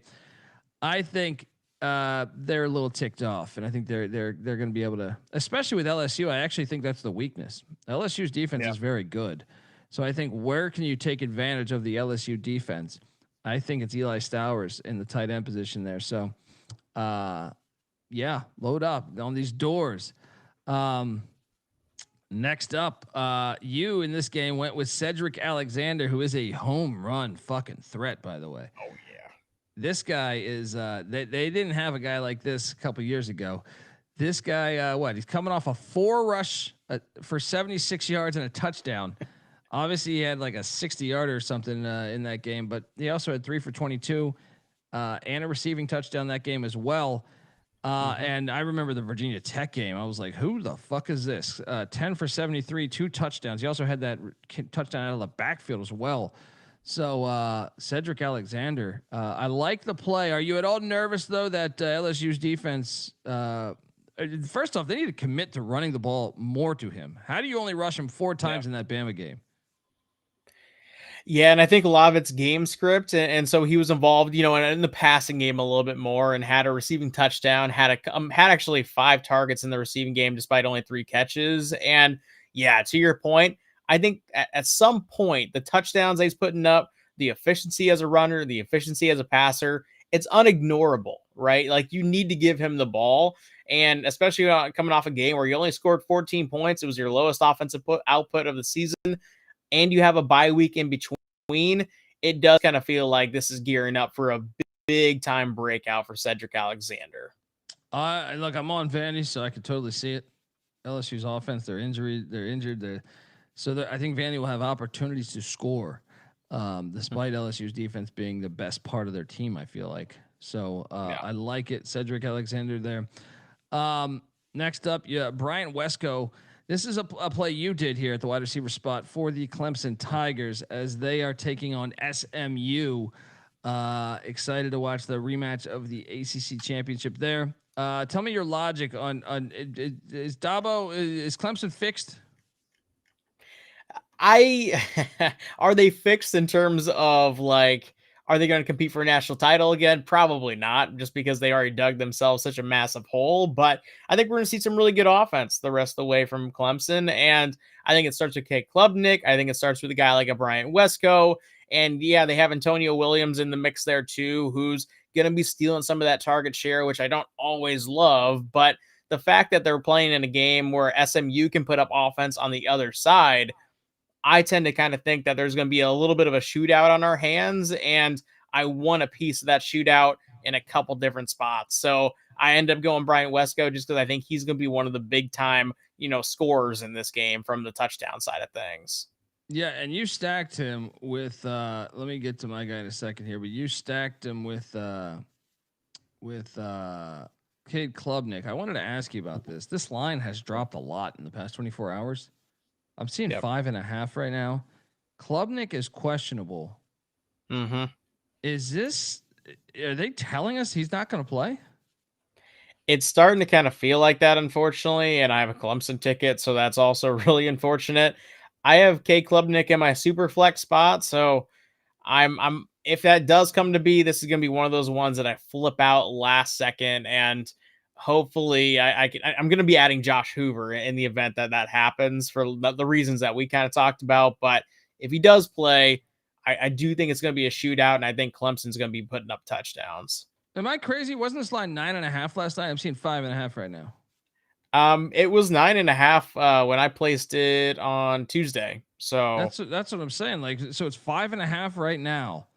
I think they're a little ticked off, and I think they're going to be able to, especially with LSU. I actually think that's the weakness. LSU's defense is very good. So I think, where can you take advantage of the LSU defense? I think it's Eli Stowers in the tight end position there. So, load up on these doors. Next up, you in this game went with Cedric Alexander, who is a home run fucking threat, by the way. Oh yeah. This guy is, they didn't have a guy like this a couple years ago. This guy, he's coming off a 4 rush for 76 yards and a touchdown. Obviously, he had like a 60-yarder or something in that game, but he also had 3 for 22 and a receiving touchdown that game as well. And I remember the Virginia Tech game. I was like, who the fuck is this? 10 for 73, 2 touchdowns. He also had that touchdown out of the backfield as well. So Cedric Alexander, I like the play. Are you at all nervous, though, that LSU's defense first off, they need to commit to running the ball more to him? How do you only rush him 4 times in that Bama game? Yeah, and I think a lot of it's game script, and so he was involved, in the passing game a little bit more, and had a receiving touchdown, had actually 5 targets in the receiving game despite only 3 catches, and yeah, to your point, I think at some point, the touchdowns he's putting up, the efficiency as a runner, the efficiency as a passer, it's unignorable, right? Like, you need to give him the ball. And especially coming off a game where you only scored 14 points, it was your lowest offensive output of the season, and you have a bye week in between, it does kind of feel like this is gearing up for a big time breakout for Cedric Alexander. Look, I'm on Vandy, so I could totally see it. LSU's offense, they're injured. So I think Vandy will have opportunities to score, despite LSU's defense being the best part of their team, I feel like. So I like it. Cedric Alexander there. Next up, Bryant Wesco. This is a play you did here at the wide receiver spot for the Clemson Tigers as they are taking on SMU. Excited to watch the rematch of the ACC championship there. Tell me your logic on is Clemson fixed? Are they fixed in terms of, like, are they going to compete for a national title again? Probably not, just because they already dug themselves such a massive hole. But I think we're going to see some really good offense the rest of the way from Clemson. And I think it starts with Cade Klubnik. I think it starts with a guy like a Bryant Wesco. And yeah, they have Antonio Williams in the mix there too, who's going to be stealing some of that target share, which I don't always love. But the fact that they're playing in a game where SMU can put up offense on the other side, I tend to kind of think that there's going to be a little bit of a shootout on our hands, and I want a piece of that shootout in a couple different spots. So I end up going Bryant Wesco just because I think he's going to be one of the big time, scorers in this game from the touchdown side of things. Yeah, and you stacked him with let me get to my guy in a second here, but you stacked him with Cade Klubnik. I wanted to ask you about this. This line has dropped a lot in the past 24 hours. I'm seeing 5.5 right now. Klubnik is questionable. Mm-hmm. Are they telling us he's not going to play? It's starting to kind of feel like that, unfortunately. And I have a Clemson ticket, so that's also really unfortunate. I have Cade Klubnik in my super flex spot. So I'm if that does come to be, this is going to be one of those ones that I flip out last second, and hopefully I'm going to be adding Josh Hoover in the event that happens for the reasons that we kind of talked about. But if he does play, I do think it's going to be a shootout, and I think Clemson's going to be putting up touchdowns. Am I crazy? Wasn't this line 9.5 last night? I'm seeing 5.5 right now. It was 9.5 when I placed it on Tuesday. So that's what I'm saying. Like, so it's 5.5 right now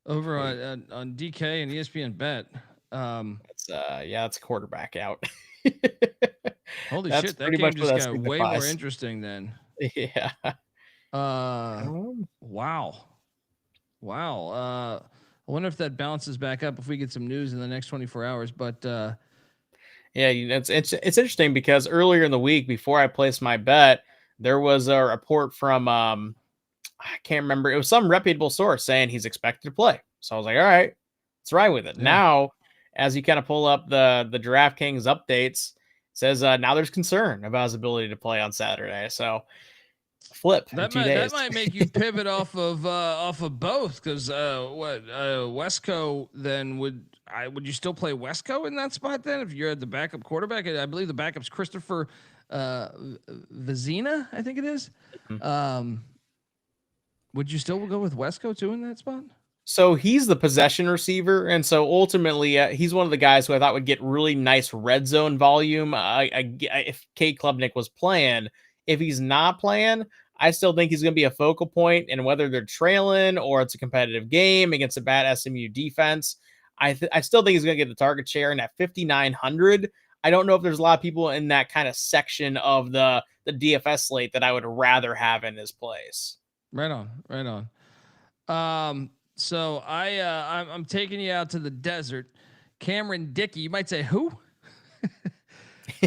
over on DK and ESPN Bet. It's a quarterback out. Holy shit, that game just got way more interesting then. Yeah. Wow. I wonder if that bounces back up if we get some news in the next 24 hours. But yeah, it's interesting because earlier in the week, before I placed my bet, there was a report from I can't remember. It was some reputable source saying he's expected to play. So I was like, all right, let's ride with it. Yeah. Now, as you kind of pull up the DraftKings updates, it says now there's concern about his ability to play on Saturday. So flip that might make you pivot off of both, because Wesco then would you still play Wesco in that spot then if you're at the backup quarterback? I believe the backup's Christopher Vizina, I think it is. Mm-hmm. Would you still go with Wesco too in that spot? So he's the possession receiver, and so ultimately he's one of the guys who I thought would get really nice red zone volume. If Cade Klubnik was playing, if he's not playing, I still think he's going to be a focal point, and whether they're trailing or it's a competitive game against a bad SMU defense, I still think he's going to get the target share. And at 5,900, I don't know if there's a lot of people in that kind of section of the DFS slate that I would rather have in his place. Right on. So I'm taking you out to the desert. Cameron Dickey, you might say who?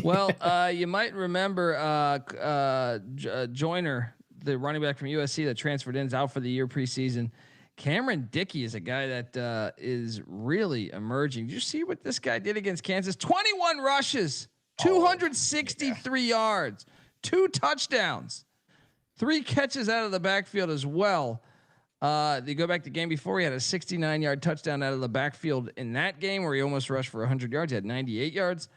Well, you might remember Joyner, the running back from USC that transferred in, is out for the year preseason. Cameron Dickey is a guy that is really emerging. Did you see what this guy did against Kansas? 21 rushes, 263 yards, 2 touchdowns, 3 catches out of the backfield as well. They go back to the game before, he had a 69-yard touchdown out of the backfield in that game where he almost rushed for 100 yards. He had 98 yards.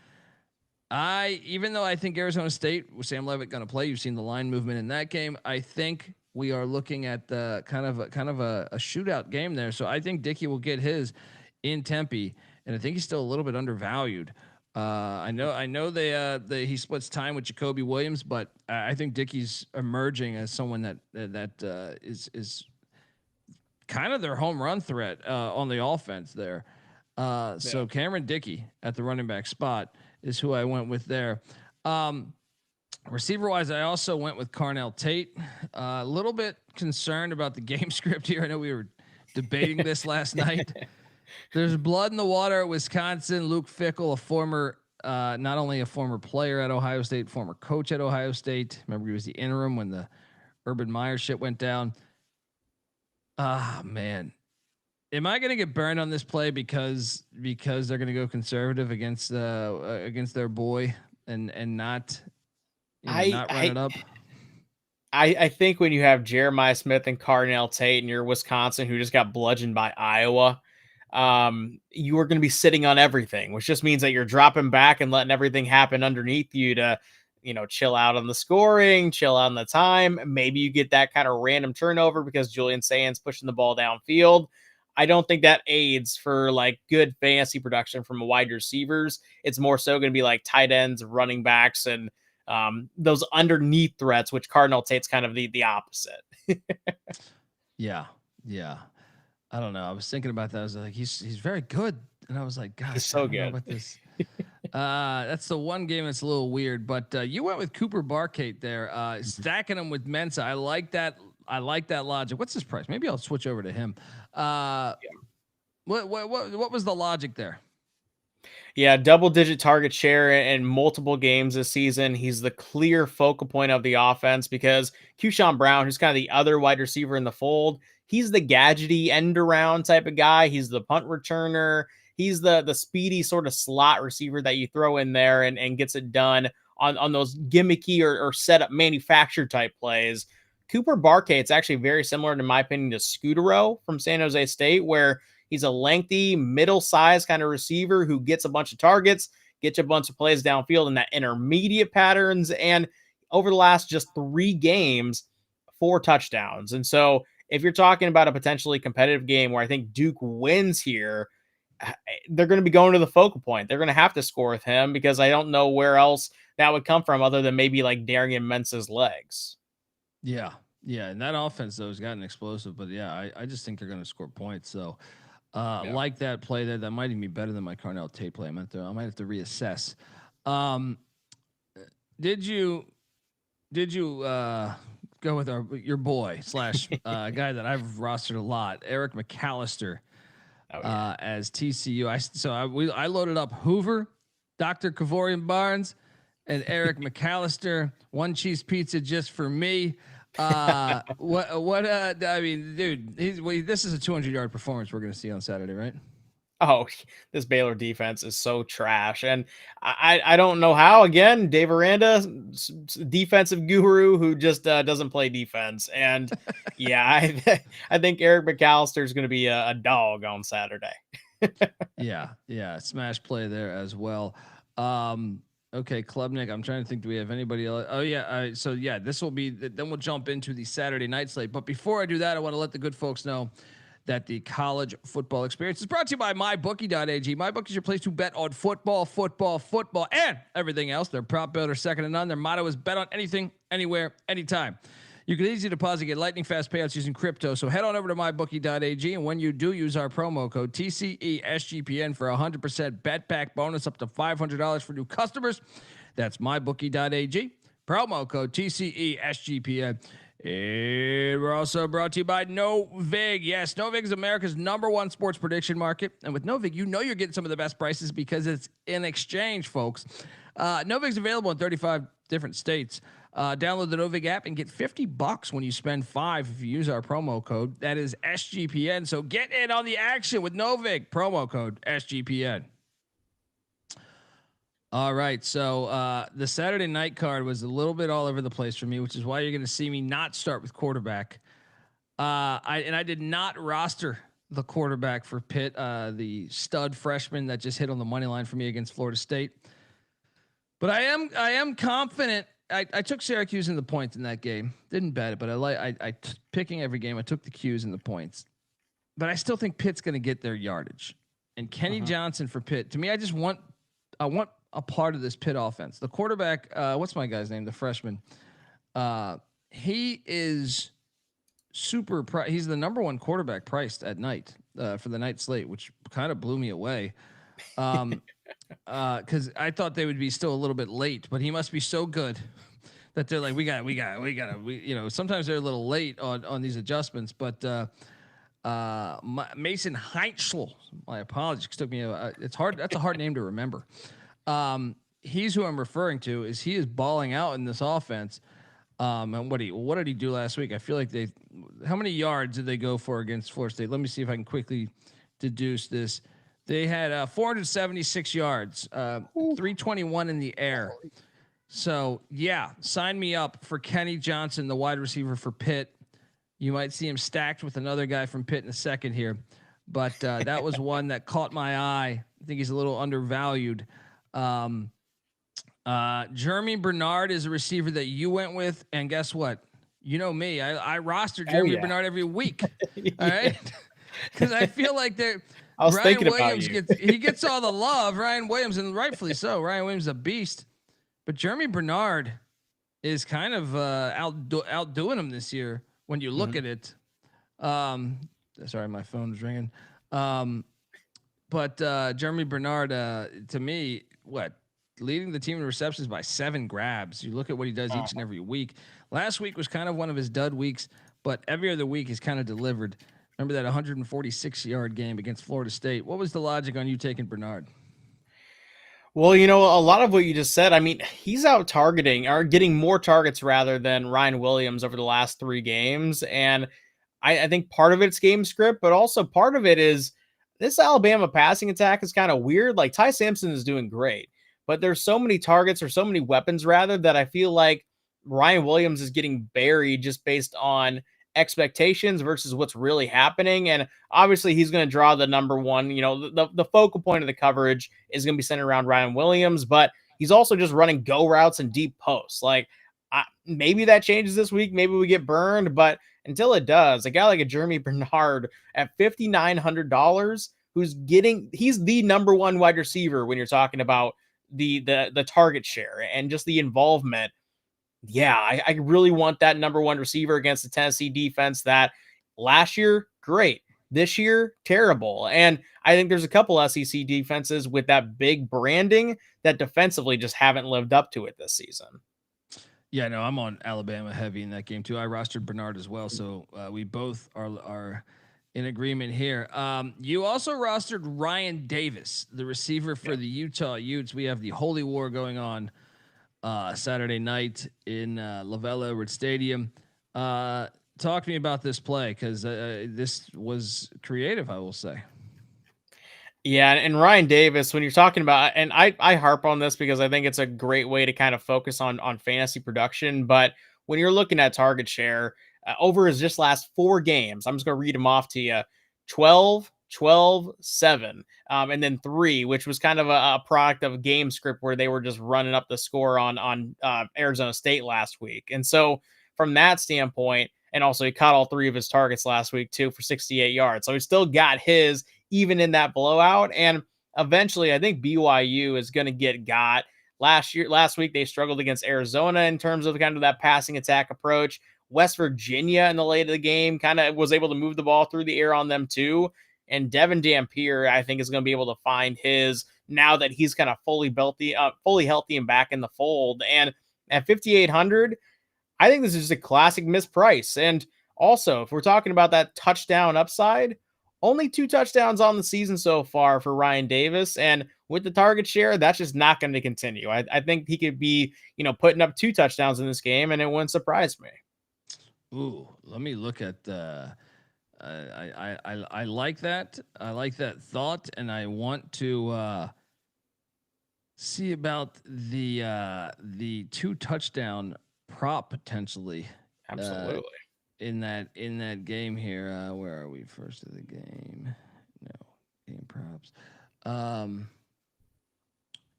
Even though I think Arizona State with Sam Leavitt going to play, you've seen the line movement in that game. I think we are looking at the kind of a shootout game there. So I think Dickey will get his in Tempe, and I think he's still a little bit undervalued. I know he splits time with Jacoby Williams, but I think Dickey's emerging as someone that is kind of their home run threat on the offense there. So Cameron Dickey at the running back spot is who I went with there. Receiver wise, I also went with Carnell Tate. A little bit concerned about the game script here. I know we were debating this last night. There's blood in the water at Wisconsin. Luke Fickell, a former, not only a former player at Ohio State, former coach at Ohio State. Remember, he was the interim when the Urban Meyer shit went down. Man. Am I going to get burned on this play because they're going to go conservative against their boy and not not run it up? I think when you have Jeremiah Smith and Carnell Tate and you're Wisconsin, who just got bludgeoned by Iowa, you are going to be sitting on everything, which just means that you're dropping back and letting everything happen underneath you to, chill out on the scoring, chill out on the time. Maybe you get that kind of random turnover because Julian Sands pushing the ball downfield. I don't think that aids for like good fantasy production from wide receivers. It's more so going to be like tight ends, running backs, and those underneath threats, which Carnell Tate's kind of the opposite. Yeah. I don't know. I was thinking about that. I was like, he's very good, and I was like, gosh, he's so good about this. That's the one game that's a little weird, but you went with Cooper Barkate there, stacking him with Mensa. I like that logic. What's his price? Maybe I'll switch over to him. What was the logic there? Yeah, double-digit target share in multiple games this season. He's the clear focal point of the offense because Keyshawn Brown, who's kind of the other wide receiver in the fold, he's the gadgety end-around type of guy. He's the punt returner. He's the speedy sort of slot receiver that you throw in there and gets it done on those gimmicky or setup manufactured type plays. Cooper Barkate's actually very similar, in my opinion, to Scudero from San Jose State, where he's a lengthy, middle-sized kind of receiver who gets a bunch of targets, gets a bunch of plays downfield in that intermediate patterns, and over the last just 3 games, 4 touchdowns. And so if you're talking about a potentially competitive game where I think Duke wins here, they're going to be going to the focal point. They're going to have to score with him because I don't know where else that would come from other than maybe like Darian Mensa's legs. Yeah. And that offense though has gotten explosive, but yeah, I just think they're going to score points. So like that play there, that might even be better than my Carnell Tate play. I might have to reassess. Did you go with your boy / guy that I've rostered a lot, Eric McAllister, as TCU? I loaded up Hoover, Dr. Kavorian Barnes, and Eric McAllister. 1 cheese pizza just for me. I mean, dude, this is a 200-yard performance we're going to see on Saturday, right? Oh, this Baylor defense is so trash. And I don't know how, again, Dave Aranda, defensive guru who just doesn't play defense. And yeah, I think Eric McAllister is going to be a dog on Saturday. Yeah. Smash play there as well. Okay, Klubnik, I'm trying to think, do we have anybody else? Oh yeah. So yeah, this will be, then we'll jump into the Saturday night slate. But before I do that, I want to let the good folks know that the college football experience is brought to you by MyBookie.ag. MyBookie is your place to bet on football, and everything else. Their prop builder, second to none. Their motto is bet on anything, anywhere, anytime. You can easily deposit, get lightning fast payouts using crypto. So head on over to MyBookie.ag, and when you do, use our promo code TCESGPN for 100% bet back bonus up to $500 for new customers. That's MyBookie.ag, promo code TCESGPN. And we're also brought to you by Novig. Yes, Novig is America's #1 sports prediction market. And with Novig, you know you're getting some of the best prices because it's in exchange, folks. Novig's available in 35 different states. Download the Novig app and get $50 when you spend $5 if you use our promo code. That is SGPN. So get in on the action with Novig, promo code SGPN. All right, so the Saturday night card was a little bit all over the place for me, which is why you're going to see me not start with quarterback. I did not roster the quarterback for Pitt, the stud freshman that just hit on the money line for me against Florida State. But I am confident. I took Syracuse in the points in that game. Didn't bet it, but picking every game. I took the Qs and the points. But I still think Pitt's going to get their yardage. And Kenny Johnson for Pitt. To me, I want a part of this Pitt offense. The quarterback, what's my guy's name? The freshman. He is super. He's the number one quarterback priced at night for the night slate, which kind of blew me away. Because I thought they would be still a little bit late, but he must be so good that they're like, we sometimes they're a little late on these adjustments, but Mason Heitschel, my apologies, took me it's hard. That's a hard name to remember. He's who I'm referring to. He is balling out in this offense. And what did he do last week? I feel like how many yards did they go for against Florida State? Let me see if I can quickly deduce this. They had 476 yards, 321 in the air. So yeah, sign me up for Kenny Johnson, the wide receiver for Pitt. You might see him stacked with another guy from Pitt in a second here, but that was one that caught my eye. I think he's a little undervalued. Jeremy Bernard is a receiver that you went with, and guess what? You know me, I roster Jeremy Bernard every week. All right, because I feel like they're. Ryan Williams gets all the love. Ryan Williams, and rightfully so. Ryan Williams is a beast, but Jeremy Bernard is kind of outdoing him this year when you look at it. Sorry, my phone's ringing. But Jeremy Bernard, to me, leading the team in receptions by 7 grabs. You look at what he does each and every week. Last week was kind of one of his dud weeks, but every other week he's kind of delivered. Remember that 146-yard game against Florida State? What was the logic on you taking Bernard? Well, a lot of what you just said, I mean, he's out targeting or getting more targets rather than Ryan Williams over the last 3 games. And I think part of it's game script, but also part of it is this Alabama passing attack is kind of weird. Like Ty Simpson is doing great, but there's so many targets or so many weapons rather that I feel like Ryan Williams is getting buried just based on expectations versus what's really happening. And obviously he's going to draw the number one, the focal point of the coverage is going to be centered around Ryan Williams, but he's also just running go routes and deep posts. Like maybe that changes this week. Maybe we get burned, but until it does, a guy like a Jeremy Bernard at $5,900, he's the number one wide receiver when you're talking about the target share and just the involvement. Yeah, I really want that number one receiver against the Tennessee defense that last year, great. This year, terrible. And I think there's a couple SEC defenses with that big branding that defensively just haven't lived up to it this season. Yeah, no, I'm on Alabama heavy in that game too. I rostered Bernard as well, so we both are in agreement here. You also rostered Ryan Davis, the receiver for the Utah Utes. We have the Holy War going on Saturday night in LaVell Edwards Stadium. Talk to me about this play, because this was creative, I will say. Yeah, and Ryan Davis, when you're talking about, and I harp on this because I think it's a great way to kind of focus on fantasy production, but when you're looking at target share over his just last 4 games, I'm just going to read them off to you: 12, 12, 7, and then 3, which was kind of a product of a game script where they were just running up the score on Arizona State last week. And so from that standpoint, and also he caught all 3 of his targets last week too for 68 yards. So he still got his even in that blowout. And eventually I think BYU is going to get got. Last week they struggled against Arizona in terms of kind of that passing attack approach. West Virginia in the late of the game kind of was able to move the ball through the air on them too. And Devin Dampier, I think, is going to be able to find his now that he's kind of fully healthy and back in the fold. And at 5,800, I think this is a classic misprice. And also, if we're talking about that touchdown upside, only 2 touchdowns on the season so far for Ryan Davis. And with the target share, that's just not going to continue. I think he could be, putting up 2 touchdowns in this game, and it wouldn't surprise me. Ooh, let me look at I like that. I like that thought, and I want to see about the 2 touchdown prop potentially. Absolutely. In that game here. Where are we? First of the game. No, game props.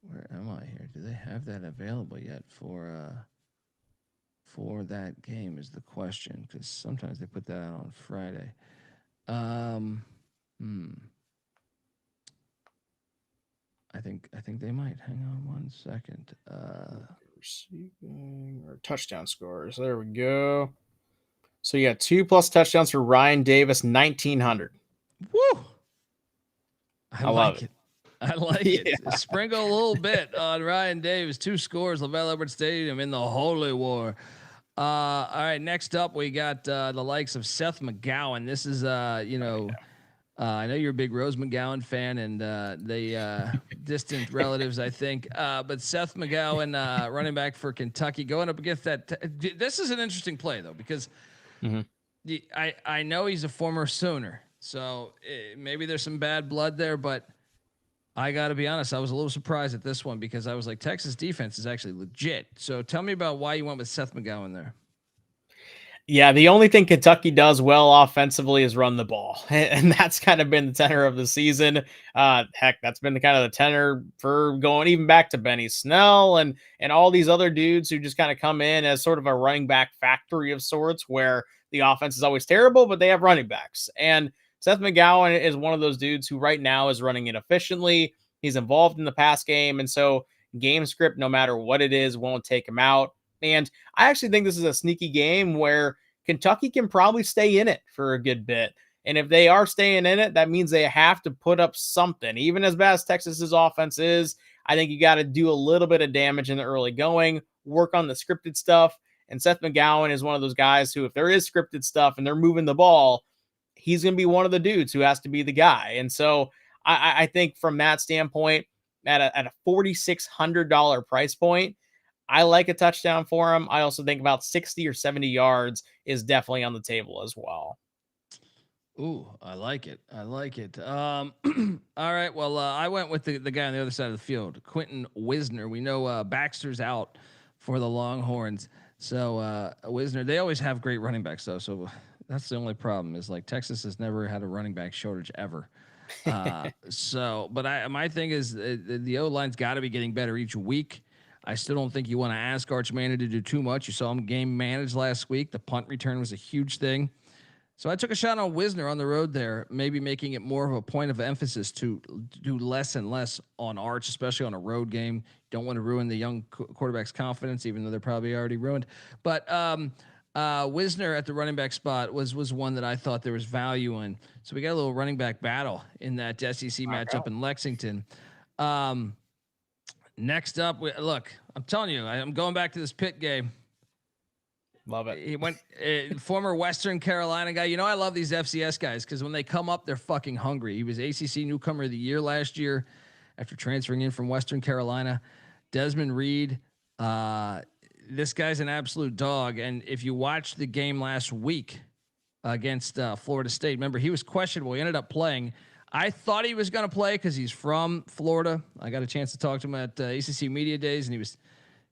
Where am I here? Do they have that available yet for that game is the question, because sometimes they put that out on Friday. I think they might. Hang on one second. Receiving or touchdown scores. There we go. So you got 2+ touchdowns for Ryan Davis, 1,900. Woo! I love like it. I like Yeah. it. Sprinkle a little bit on Ryan Davis. 2 scores, LaVell Edwards Stadium in the Holy War. All right, next up we got the likes of Seth McGowan. This is I know you're a big Rose McGowan fan, and they distant relatives, I think. But Seth McGowan, running back for Kentucky, going up against that. This is an interesting play though, because I know he's a former Sooner, so maybe there's some bad blood there, but I got to be honest, I was a little surprised at this one, because I was like, Texas defense is actually legit. So tell me about why you went with Seth McGowan there. Yeah, the only thing Kentucky does well offensively is run the ball, and that's kind of been the tenor of the season. Heck, that's been the kind of the tenor for going even back to Benny Snell and all these other dudes who just kind of come in as sort of a running back factory of sorts, where the offense is always terrible, but they have running backs. And Seth McGowan is one of those dudes who right now is running it efficiently. He's involved in the pass game, and so game script, no matter what it is, won't take him out. And I actually think this is a sneaky game where Kentucky can probably stay in it for a good bit. And if they are staying in it, that means they have to put up something. Even as bad as Texas's offense is, I think you got to do a little bit of damage in the early going, work on the scripted stuff. And Seth McGowan is one of those guys who, if there is scripted stuff and they're moving the ball, he's going to be one of the dudes who has to be the guy. And so I think from that standpoint, at a $4,600 price point, I like a touchdown for him. I also think about 60 or 70 yards is definitely on the table as well. Ooh, I like it. I like it. All right. Well, I went with the guy on the other side of the field, Quentin Wisner. We know Baxter's out for the Longhorns. So Wisner, they always have great running backs though. So that's the only problem, is like Texas has never had a running back shortage ever. But my thing is the O-line's got to be getting better each week. I still don't think you want to ask Arch Manning to do too much. You saw him game manage last week. The punt return was a huge thing. So I took a shot on Wisner on the road there, maybe making it more of a point of emphasis to do less and less on Arch, especially on a road game. Don't want to ruin the young quarterback's confidence, even though they're probably already ruined. But Wisner at the running back spot was one that I thought there was value in. So we got a little running back battle in that SEC matchup in Lexington. Next up, look, I'm telling you, I'm going back to this Pitt game. Love it. He went former Western Carolina guy. You know, I love these FCS guys because when they come up, they're fucking hungry. He was ACC Newcomer of the Year last year after transferring in from Western Carolina. Desmond Reed, this guy's an absolute dog. And if you watched the game last week against Florida State, remember, he was questionable. He ended up playing. I thought he was going to play because he's from Florida. I got a chance to talk to him at ACC Media Days, and he was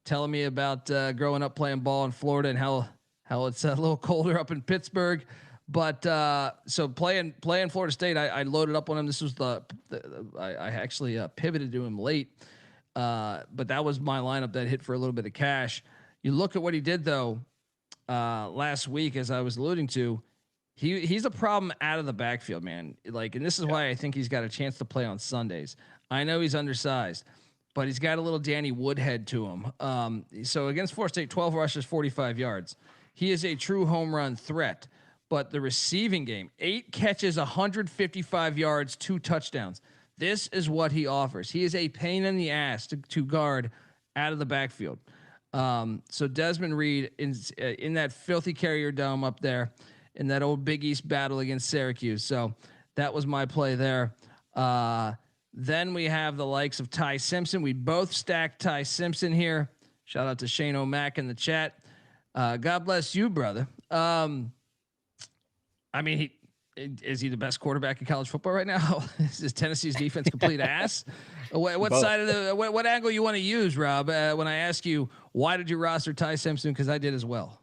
telling me about growing up playing ball in Florida and how it's a little colder up in Pittsburgh. But so playing Florida State, I loaded up on him. This was I actually pivoted to him late, but that was my lineup that hit for a little bit of cash. You look at what he did though last week, as I was alluding to. He's a problem out of the backfield, man. Like, and this is why I think he's got a chance to play on Sundays. I know he's undersized, but he's got a little Danny Woodhead to him. So against Florida State, 12 rushes, 45 yards. He is a true home run threat. But the receiving game, 8 catches, 155 yards, 2 touchdowns. This is what he offers. He is a pain in the ass to guard out of the backfield. So Desmond Reed in that filthy Carrier Dome up there, in that old Big East battle against Syracuse. So that was my play there. Then we have the likes of Ty Simpson. We both stacked Ty Simpson here. Shout out to Shane O'Mac in the chat. God bless you, brother. I mean, is he the best quarterback in college football right now? Is Tennessee's defense complete ass? What side of what angle you want to use, Rob? When I ask you, why did you roster Ty Simpson? Because I did as well.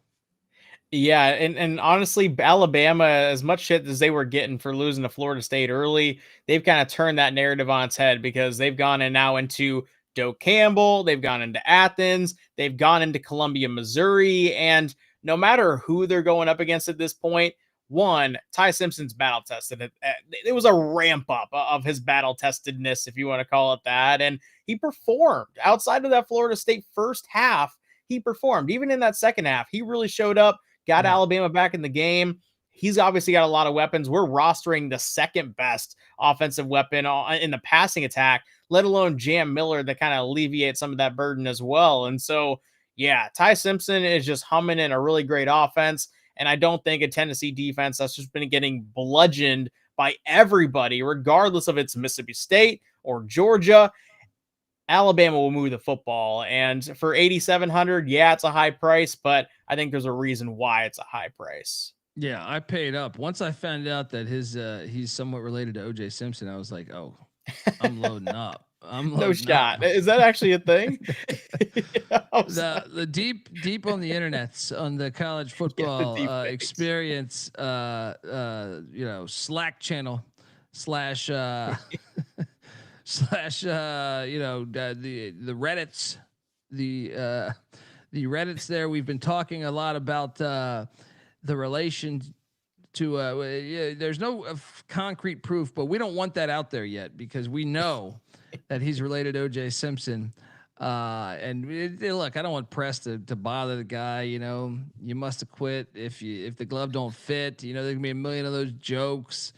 Yeah, and honestly, Alabama, as much shit as they were getting for losing to Florida State early, they've kind of turned that narrative on its head because they've gone in now into Doak Campbell. They've gone into Athens. They've gone into Columbia, Missouri. And no matter who they're going up against at this point, one, Ty Simpson's battle tested. It was a ramp up of his battle testedness, if you want to call it that. And he performed outside of that Florida State first half. He performed even in that second half. He really showed up, got Alabama back in the game. He's obviously got a lot of weapons. We're rostering the second best offensive weapon in the passing attack, let alone Jam Miller that kind of alleviates some of that burden as well. And so, yeah, Ty Simpson is just humming in a really great offense. And I don't think a Tennessee defense that's just been getting bludgeoned by everybody, regardless of it's Mississippi State or Georgia. Alabama will move the football. And for 8,700, yeah, it's a high price, but I think there's a reason why it's a high price. Yeah, I paid up. Once I found out that he's somewhat related to OJ Simpson, I was like, oh, I'm loading up. No shot. Is that actually a thing? The deep on the internets, on the college football experience, Slack channel / slash the Reddits, the Reddits there. We've been talking a lot about the relation to there's no concrete proof, but we don't want that out there yet because we know that he's related to OJ Simpson. Look, I don't want press to bother the guy. You must have quit if the glove don't fit. There can be a million of those jokes.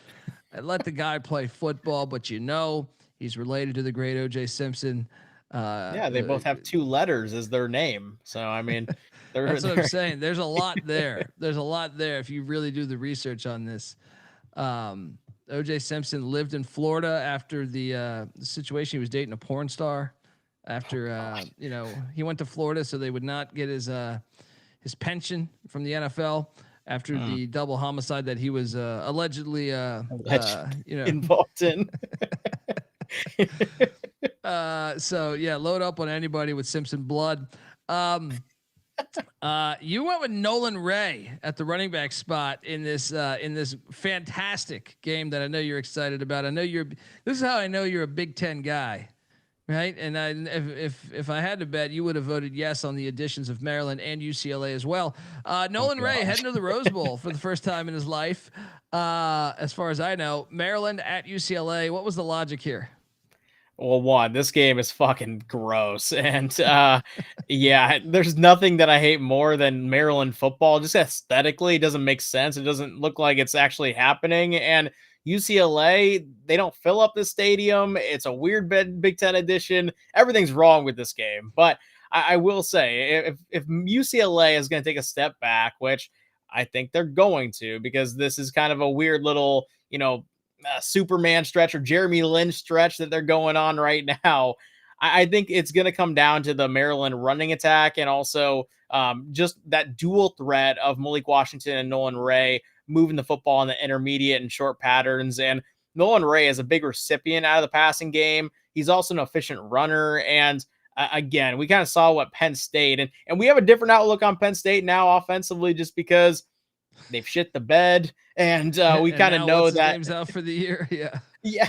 I let the guy play football, but he's related to the great OJ Simpson. They both have two letters as their name. So I mean, that's what I'm saying. There's a lot there. There's a lot there if you really do the research on this. OJ Simpson lived in Florida after the situation. He was dating a porn star. After he went to Florida so they would not get his pension from the NFL after the double homicide that he was allegedly involved in. Load up on anybody with Simpson blood. You went with Nolan Ray at the running back spot in this fantastic game that I know you're excited about. This is how I know you're a Big Ten guy, right? And if I had to bet, you would have voted yes on the additions of Maryland and UCLA as well. Nolan Ray heading to the Rose Bowl for the first time in his life. As far as I know, Maryland at UCLA. What was the logic here? Well, one, this game is fucking gross. And there's nothing that I hate more than Maryland football. Just aesthetically, it doesn't make sense. It doesn't look like it's actually happening. And UCLA, they don't fill up the stadium. It's a weird Big Ten edition. Everything's wrong with this game. But I will say, if UCLA is going to take a step back, which I think they're going to, because this is kind of a weird little, Superman stretch or Jeremy Lin stretch that they're going on right now. I think it's going to come down to the Maryland running attack and also just that dual threat of Malik Washington and Nolan Ray moving the football in the intermediate and short patterns. And Nolan Ray is a big recipient out of the passing game. He's also an efficient runner. And again, we kind of saw what Penn State, and we have a different outlook on Penn State now offensively, just because they've shit the bed. And we kind of know that game's out for the year. Yeah. Yeah.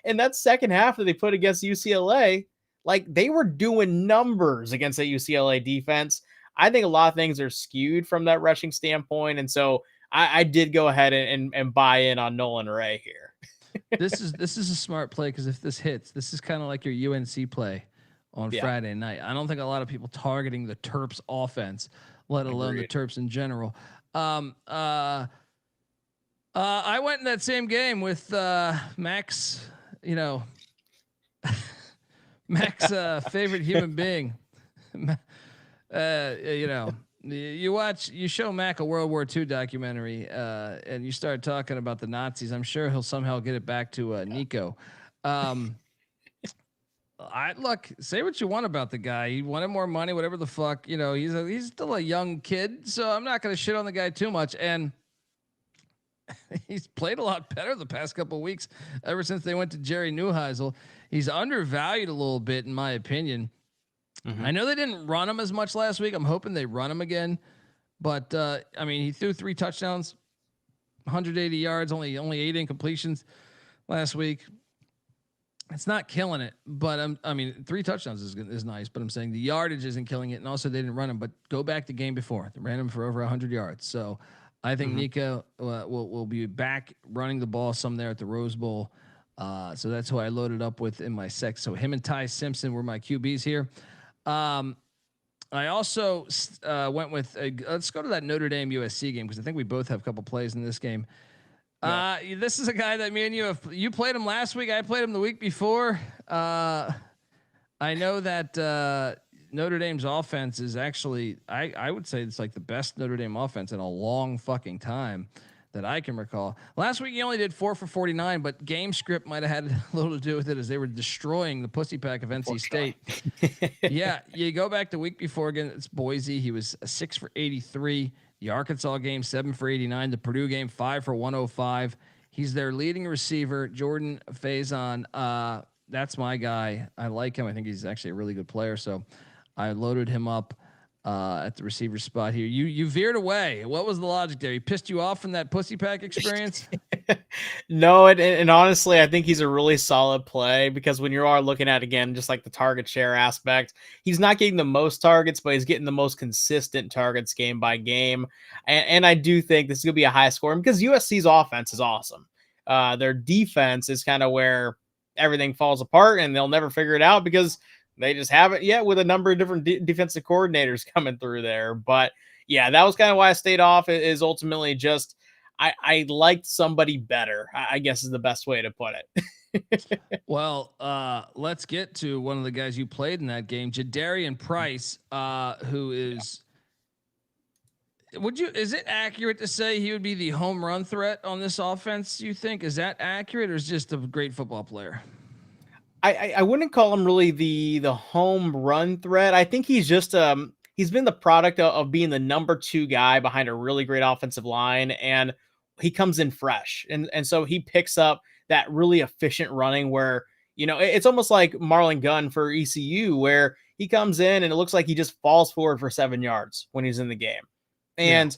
And that second half that they put against UCLA, like they were doing numbers against that UCLA defense. I think a lot of things are skewed from that rushing standpoint. And so I did go ahead and buy in on Nolan Ray here. This is a smart play, because if this hits, this is kind of like your UNC play on Friday night. I don't think a lot of people targeting the Terps offense, let alone the Terps in general. I went in that same game with Max, Mac's favorite human being. You show Mac a World War II documentary, and you start talking about the Nazis. I'm sure he'll somehow get it back to Nico. Say what you want about the guy. He wanted more money, whatever the fuck. He's still a young kid, so I'm not going to shit on the guy too much. And he's played a lot better the past couple of weeks ever since they went to Jerry Neuheisel. He's undervalued a little bit, in my opinion. Mm-hmm. I know they didn't run him as much last week. I'm hoping they run him again. But, he threw 3 touchdowns, 180 yards, only 8 incompletions last week. It's not killing it, but I mean, 3 touchdowns is nice, but I'm saying the yardage isn't killing it, and also they didn't run him. But go back the game before, they ran him for over 100 yards. So I think Nico will be back running the ball some there at the Rose Bowl. So that's who I loaded up with in my sec. So him and Ty Simpson were my QBs here. I also went with let's go to that Notre Dame USC game because I think we both have a couple plays in this game. This is a guy that me and you played him last week. I played him the week before. I know that Notre Dame's offense is actually, I would say it's like the best Notre Dame offense in a long fucking time that I can recall. Last week he only did 4 for 49, but game script might have had a little to do with it as they were destroying the pussy pack of NC State. Yeah, you go back the week before again. It's Boise. He was 6 for 83. The Arkansas game, 7 for 89. The Purdue game, 5 for 105. He's their leading receiver, Jordan Faison. That's my guy. I like him. I think he's actually a really good player. So I loaded him up at the receiver spot here. You veered away. What was the logic there? He pissed you off from that pussy pack experience? No, and honestly, I think he's a really solid play because when you are looking at, again, just like the target share aspect, he's not getting the most targets, but he's getting the most consistent targets game by game. And I do think this is going to be a high score because USC's offense is awesome. Their defense is kind of where everything falls apart and they'll never figure it out because they just haven't yet with a number of different defensive coordinators coming through there. But yeah, that was kind of why I stayed off, is ultimately just I liked somebody better, I guess is the best way to put it. Well, let's get to one of the guys you played in that game, Jadarian Price, who is, is it accurate to say he would be the home run threat on this offense, you think? Is that accurate or is just a great football player? I wouldn't call him really the home run threat. I think he's just he's been the product of being the number 2 guy behind a really great offensive line, and he comes in fresh, and so he picks up that really efficient running where, you know, it's almost like Marlon Gunn for ECU, where he comes in and it looks like he just falls forward for 7 yards when he's in the game. And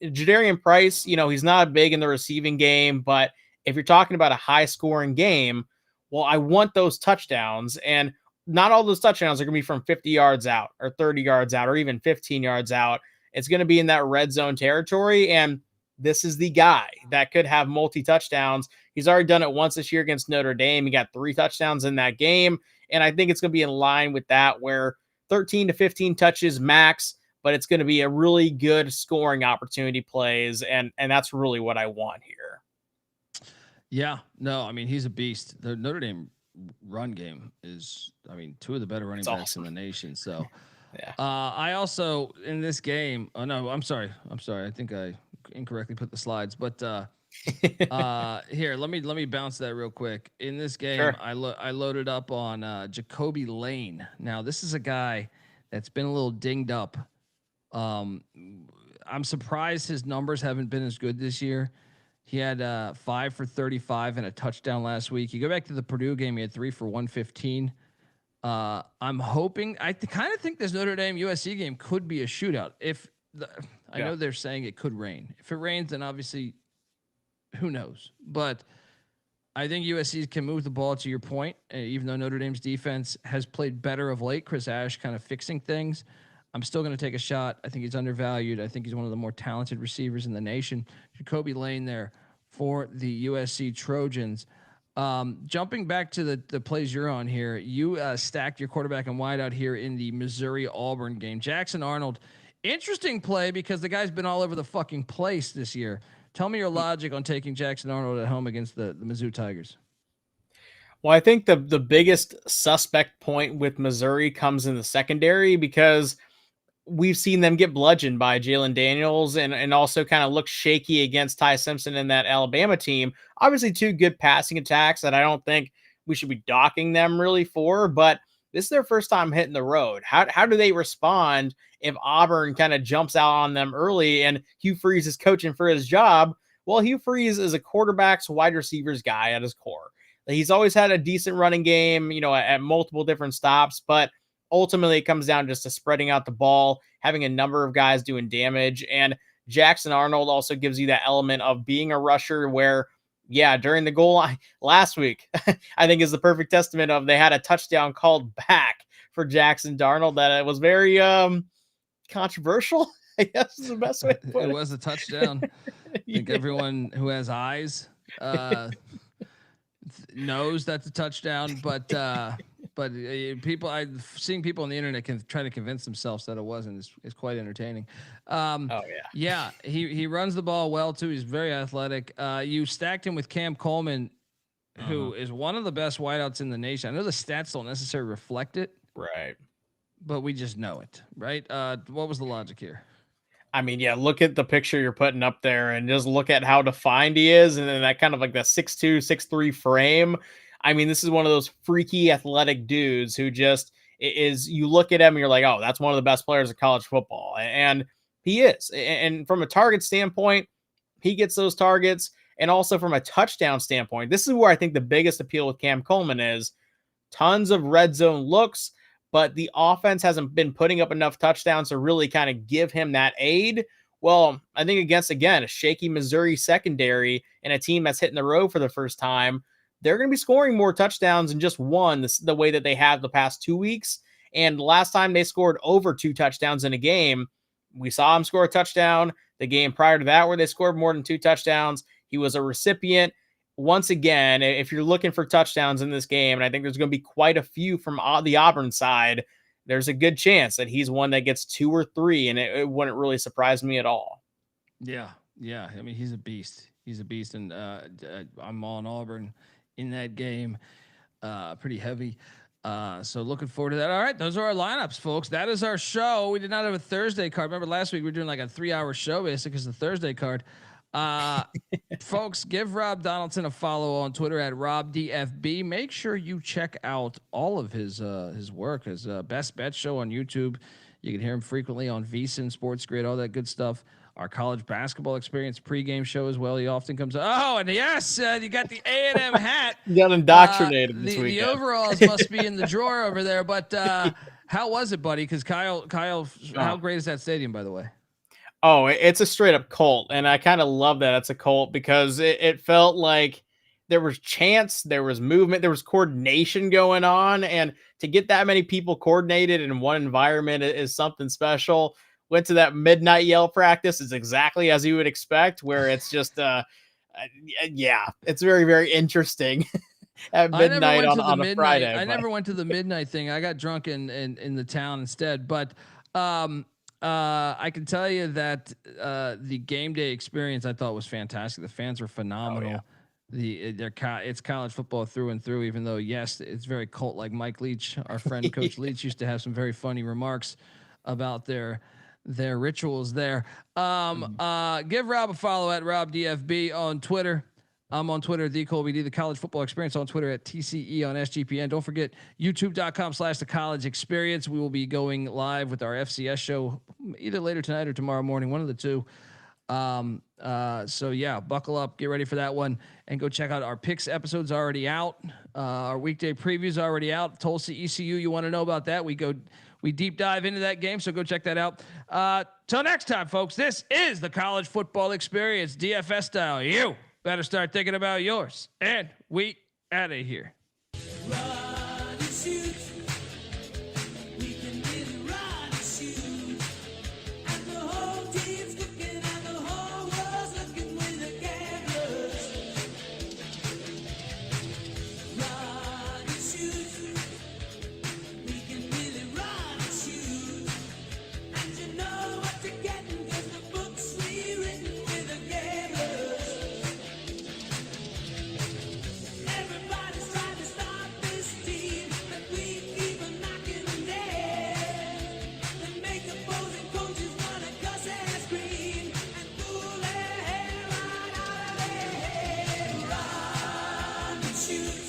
Jadarian Price, you know, he's not big in the receiving game, but if you're talking about a high scoring game, well, I want those touchdowns, and not all those touchdowns are going to be from 50 yards out or 30 yards out or even 15 yards out. It's going to be in that red zone territory, and this is the guy that could have multi-touchdowns. He's already done it once this year against Notre Dame. He got 3 touchdowns in that game, and I think it's going to be in line with that, where 13 to 15 touches max, but it's going to be a really good scoring opportunity plays, and that's really what I want here. Yeah, no, I mean, he's a beast. The Notre Dame run game is, I mean, 2 of the better running backs in the nation. So, yeah. I also in this game. Oh no, I'm sorry. I think I incorrectly put the slides, but here, let me bounce that real quick. In this game, sure. I loaded up on Jacoby Lane. Now, this is a guy that's been a little dinged up. I'm surprised his numbers haven't been as good this year. He had 5 for 35 and a touchdown last week. You go back to the Purdue game, he had 3 for 115. I'm hoping, I kind of think this Notre Dame USC game could be a shootout. I know they're saying it could rain. If it rains, then obviously, who knows? But I think USC can move the ball, to your point, even though Notre Dame's defense has played better of late. Chris Ash kind of fixing things. I'm still going to take a shot. I think he's undervalued. I think he's one of the more talented receivers in the nation. Jacoby Lane there for the USC Trojans. Jumping back to the plays you're on here, you stacked your quarterback and wide out here in the Missouri-Auburn game. Jackson Arnold, interesting play because the guy's been all over the fucking place this year. Tell me your logic on taking Jackson Arnold at home against the Mizzou Tigers. Well, I think the biggest suspect point with Missouri comes in the secondary because we've seen them get bludgeoned by Jalen Daniels and also kind of look shaky against Ty Simpson in that Alabama team. Obviously 2 good passing attacks that I don't think we should be docking them really for, but this is their first time hitting the road. How do they respond if Auburn kind of jumps out on them early and Hugh Freeze is coaching for his job? Well, Hugh Freeze is a quarterback's wide receivers guy at his core. He's always had a decent running game, you know, at multiple different stops, but ultimately it comes down just to spreading out the ball, having a number of guys doing damage. And Jackson Arnold also gives you that element of being a rusher where yeah, during the goal line last week, I think is the perfect testament of they had a touchdown called back for Jackson Darnold that it was very controversial, I guess is the best way to put it. It was a touchdown. I think everyone who has eyes knows that's a touchdown, but people, I've seen people on the internet can try to convince themselves that it wasn't. It's quite entertaining. Yeah, he runs the ball well too. He's very athletic. You stacked him with Cam Coleman, who is one of the best wideouts in the nation. I know the stats don't necessarily reflect it, right? But we just know it, right? What was the logic here? I mean, yeah, look at the picture you're putting up there and just look at how defined he is. And then that kind of like that 6'2", 6'3" frame. I mean, this is one of those freaky athletic dudes who just is, you look at him and you're like, oh, that's one of the best players of college football. And he is. And from a target standpoint, he gets those targets. And also from a touchdown standpoint, this is where I think the biggest appeal with Cam Coleman is tons of red zone looks, but the offense hasn't been putting up enough touchdowns to really kind of give him that aid. Well, I think against, again, a shaky Missouri secondary and a team that's hitting the road for the first time, they're going to be scoring more touchdowns than just one, the way that they have the past 2 weeks. And last time they scored over 2 touchdowns in a game, we saw him score a touchdown. The game prior to that where they scored more than 2 touchdowns, he was a recipient. Once again, if you're looking for touchdowns in this game, and I think there's going to be quite a few from the Auburn side, there's a good chance that he's one that gets 2 or 3, and it wouldn't really surprise me at all. Yeah. I mean, he's a beast. And I'm on Auburn in that game, pretty heavy. So looking forward to that. All right, those are our lineups, folks. That is our show. We did not have a Thursday card. Remember last week we were doing like a 3-hour show basically because the Thursday card. Folks, give Rob Donaldson a follow on Twitter at RobDFB. Make sure you check out all of his work, his Best Bet show on YouTube. You can hear him frequently on VSiN, Sports Grid, all that good stuff. Our college basketball experience pregame show as well. He often comes. Oh, and yes, you got the A&M hat. You got indoctrinated this weekend. The overalls must be in the drawer over there. But how was it, buddy? Because Kyle, how great is that stadium, by the way? Oh, it's a straight up cult. And I kind of love that it's a cult because it felt like there was chance, there was movement, there was coordination going on. And to get that many people coordinated in one environment is something special. Went to that midnight yell practice is exactly as you would expect, where it's just, it's very, very interesting at midnight on a Friday. I never went to the midnight thing. I got drunk in the town instead. But I can tell you that the game day experience I thought was fantastic. The fans were phenomenal. Oh, yeah. It's college football through and through, even though, yes, it's very cult like Mike Leach, our friend Coach Leach, used to have some very funny remarks about their rituals there. Give Rob a follow at RobDFB on Twitter. I'm on Twitter, TheColbyD, the college football experience on Twitter at TCE on SGPN. Don't forget youtube.com/the college experience. We will be going live with our FCS show either later tonight or tomorrow morning, one of the two. So yeah, buckle up, get ready for that one, and go check out our picks episodes already out. Our weekday previews already out. Tulsa ECU, you want to know about that? We deep dive into that game, so go check that out. Till next time, folks, this is the college football experience, DFS style. You better start thinking about yours. And we out of here. Shoot.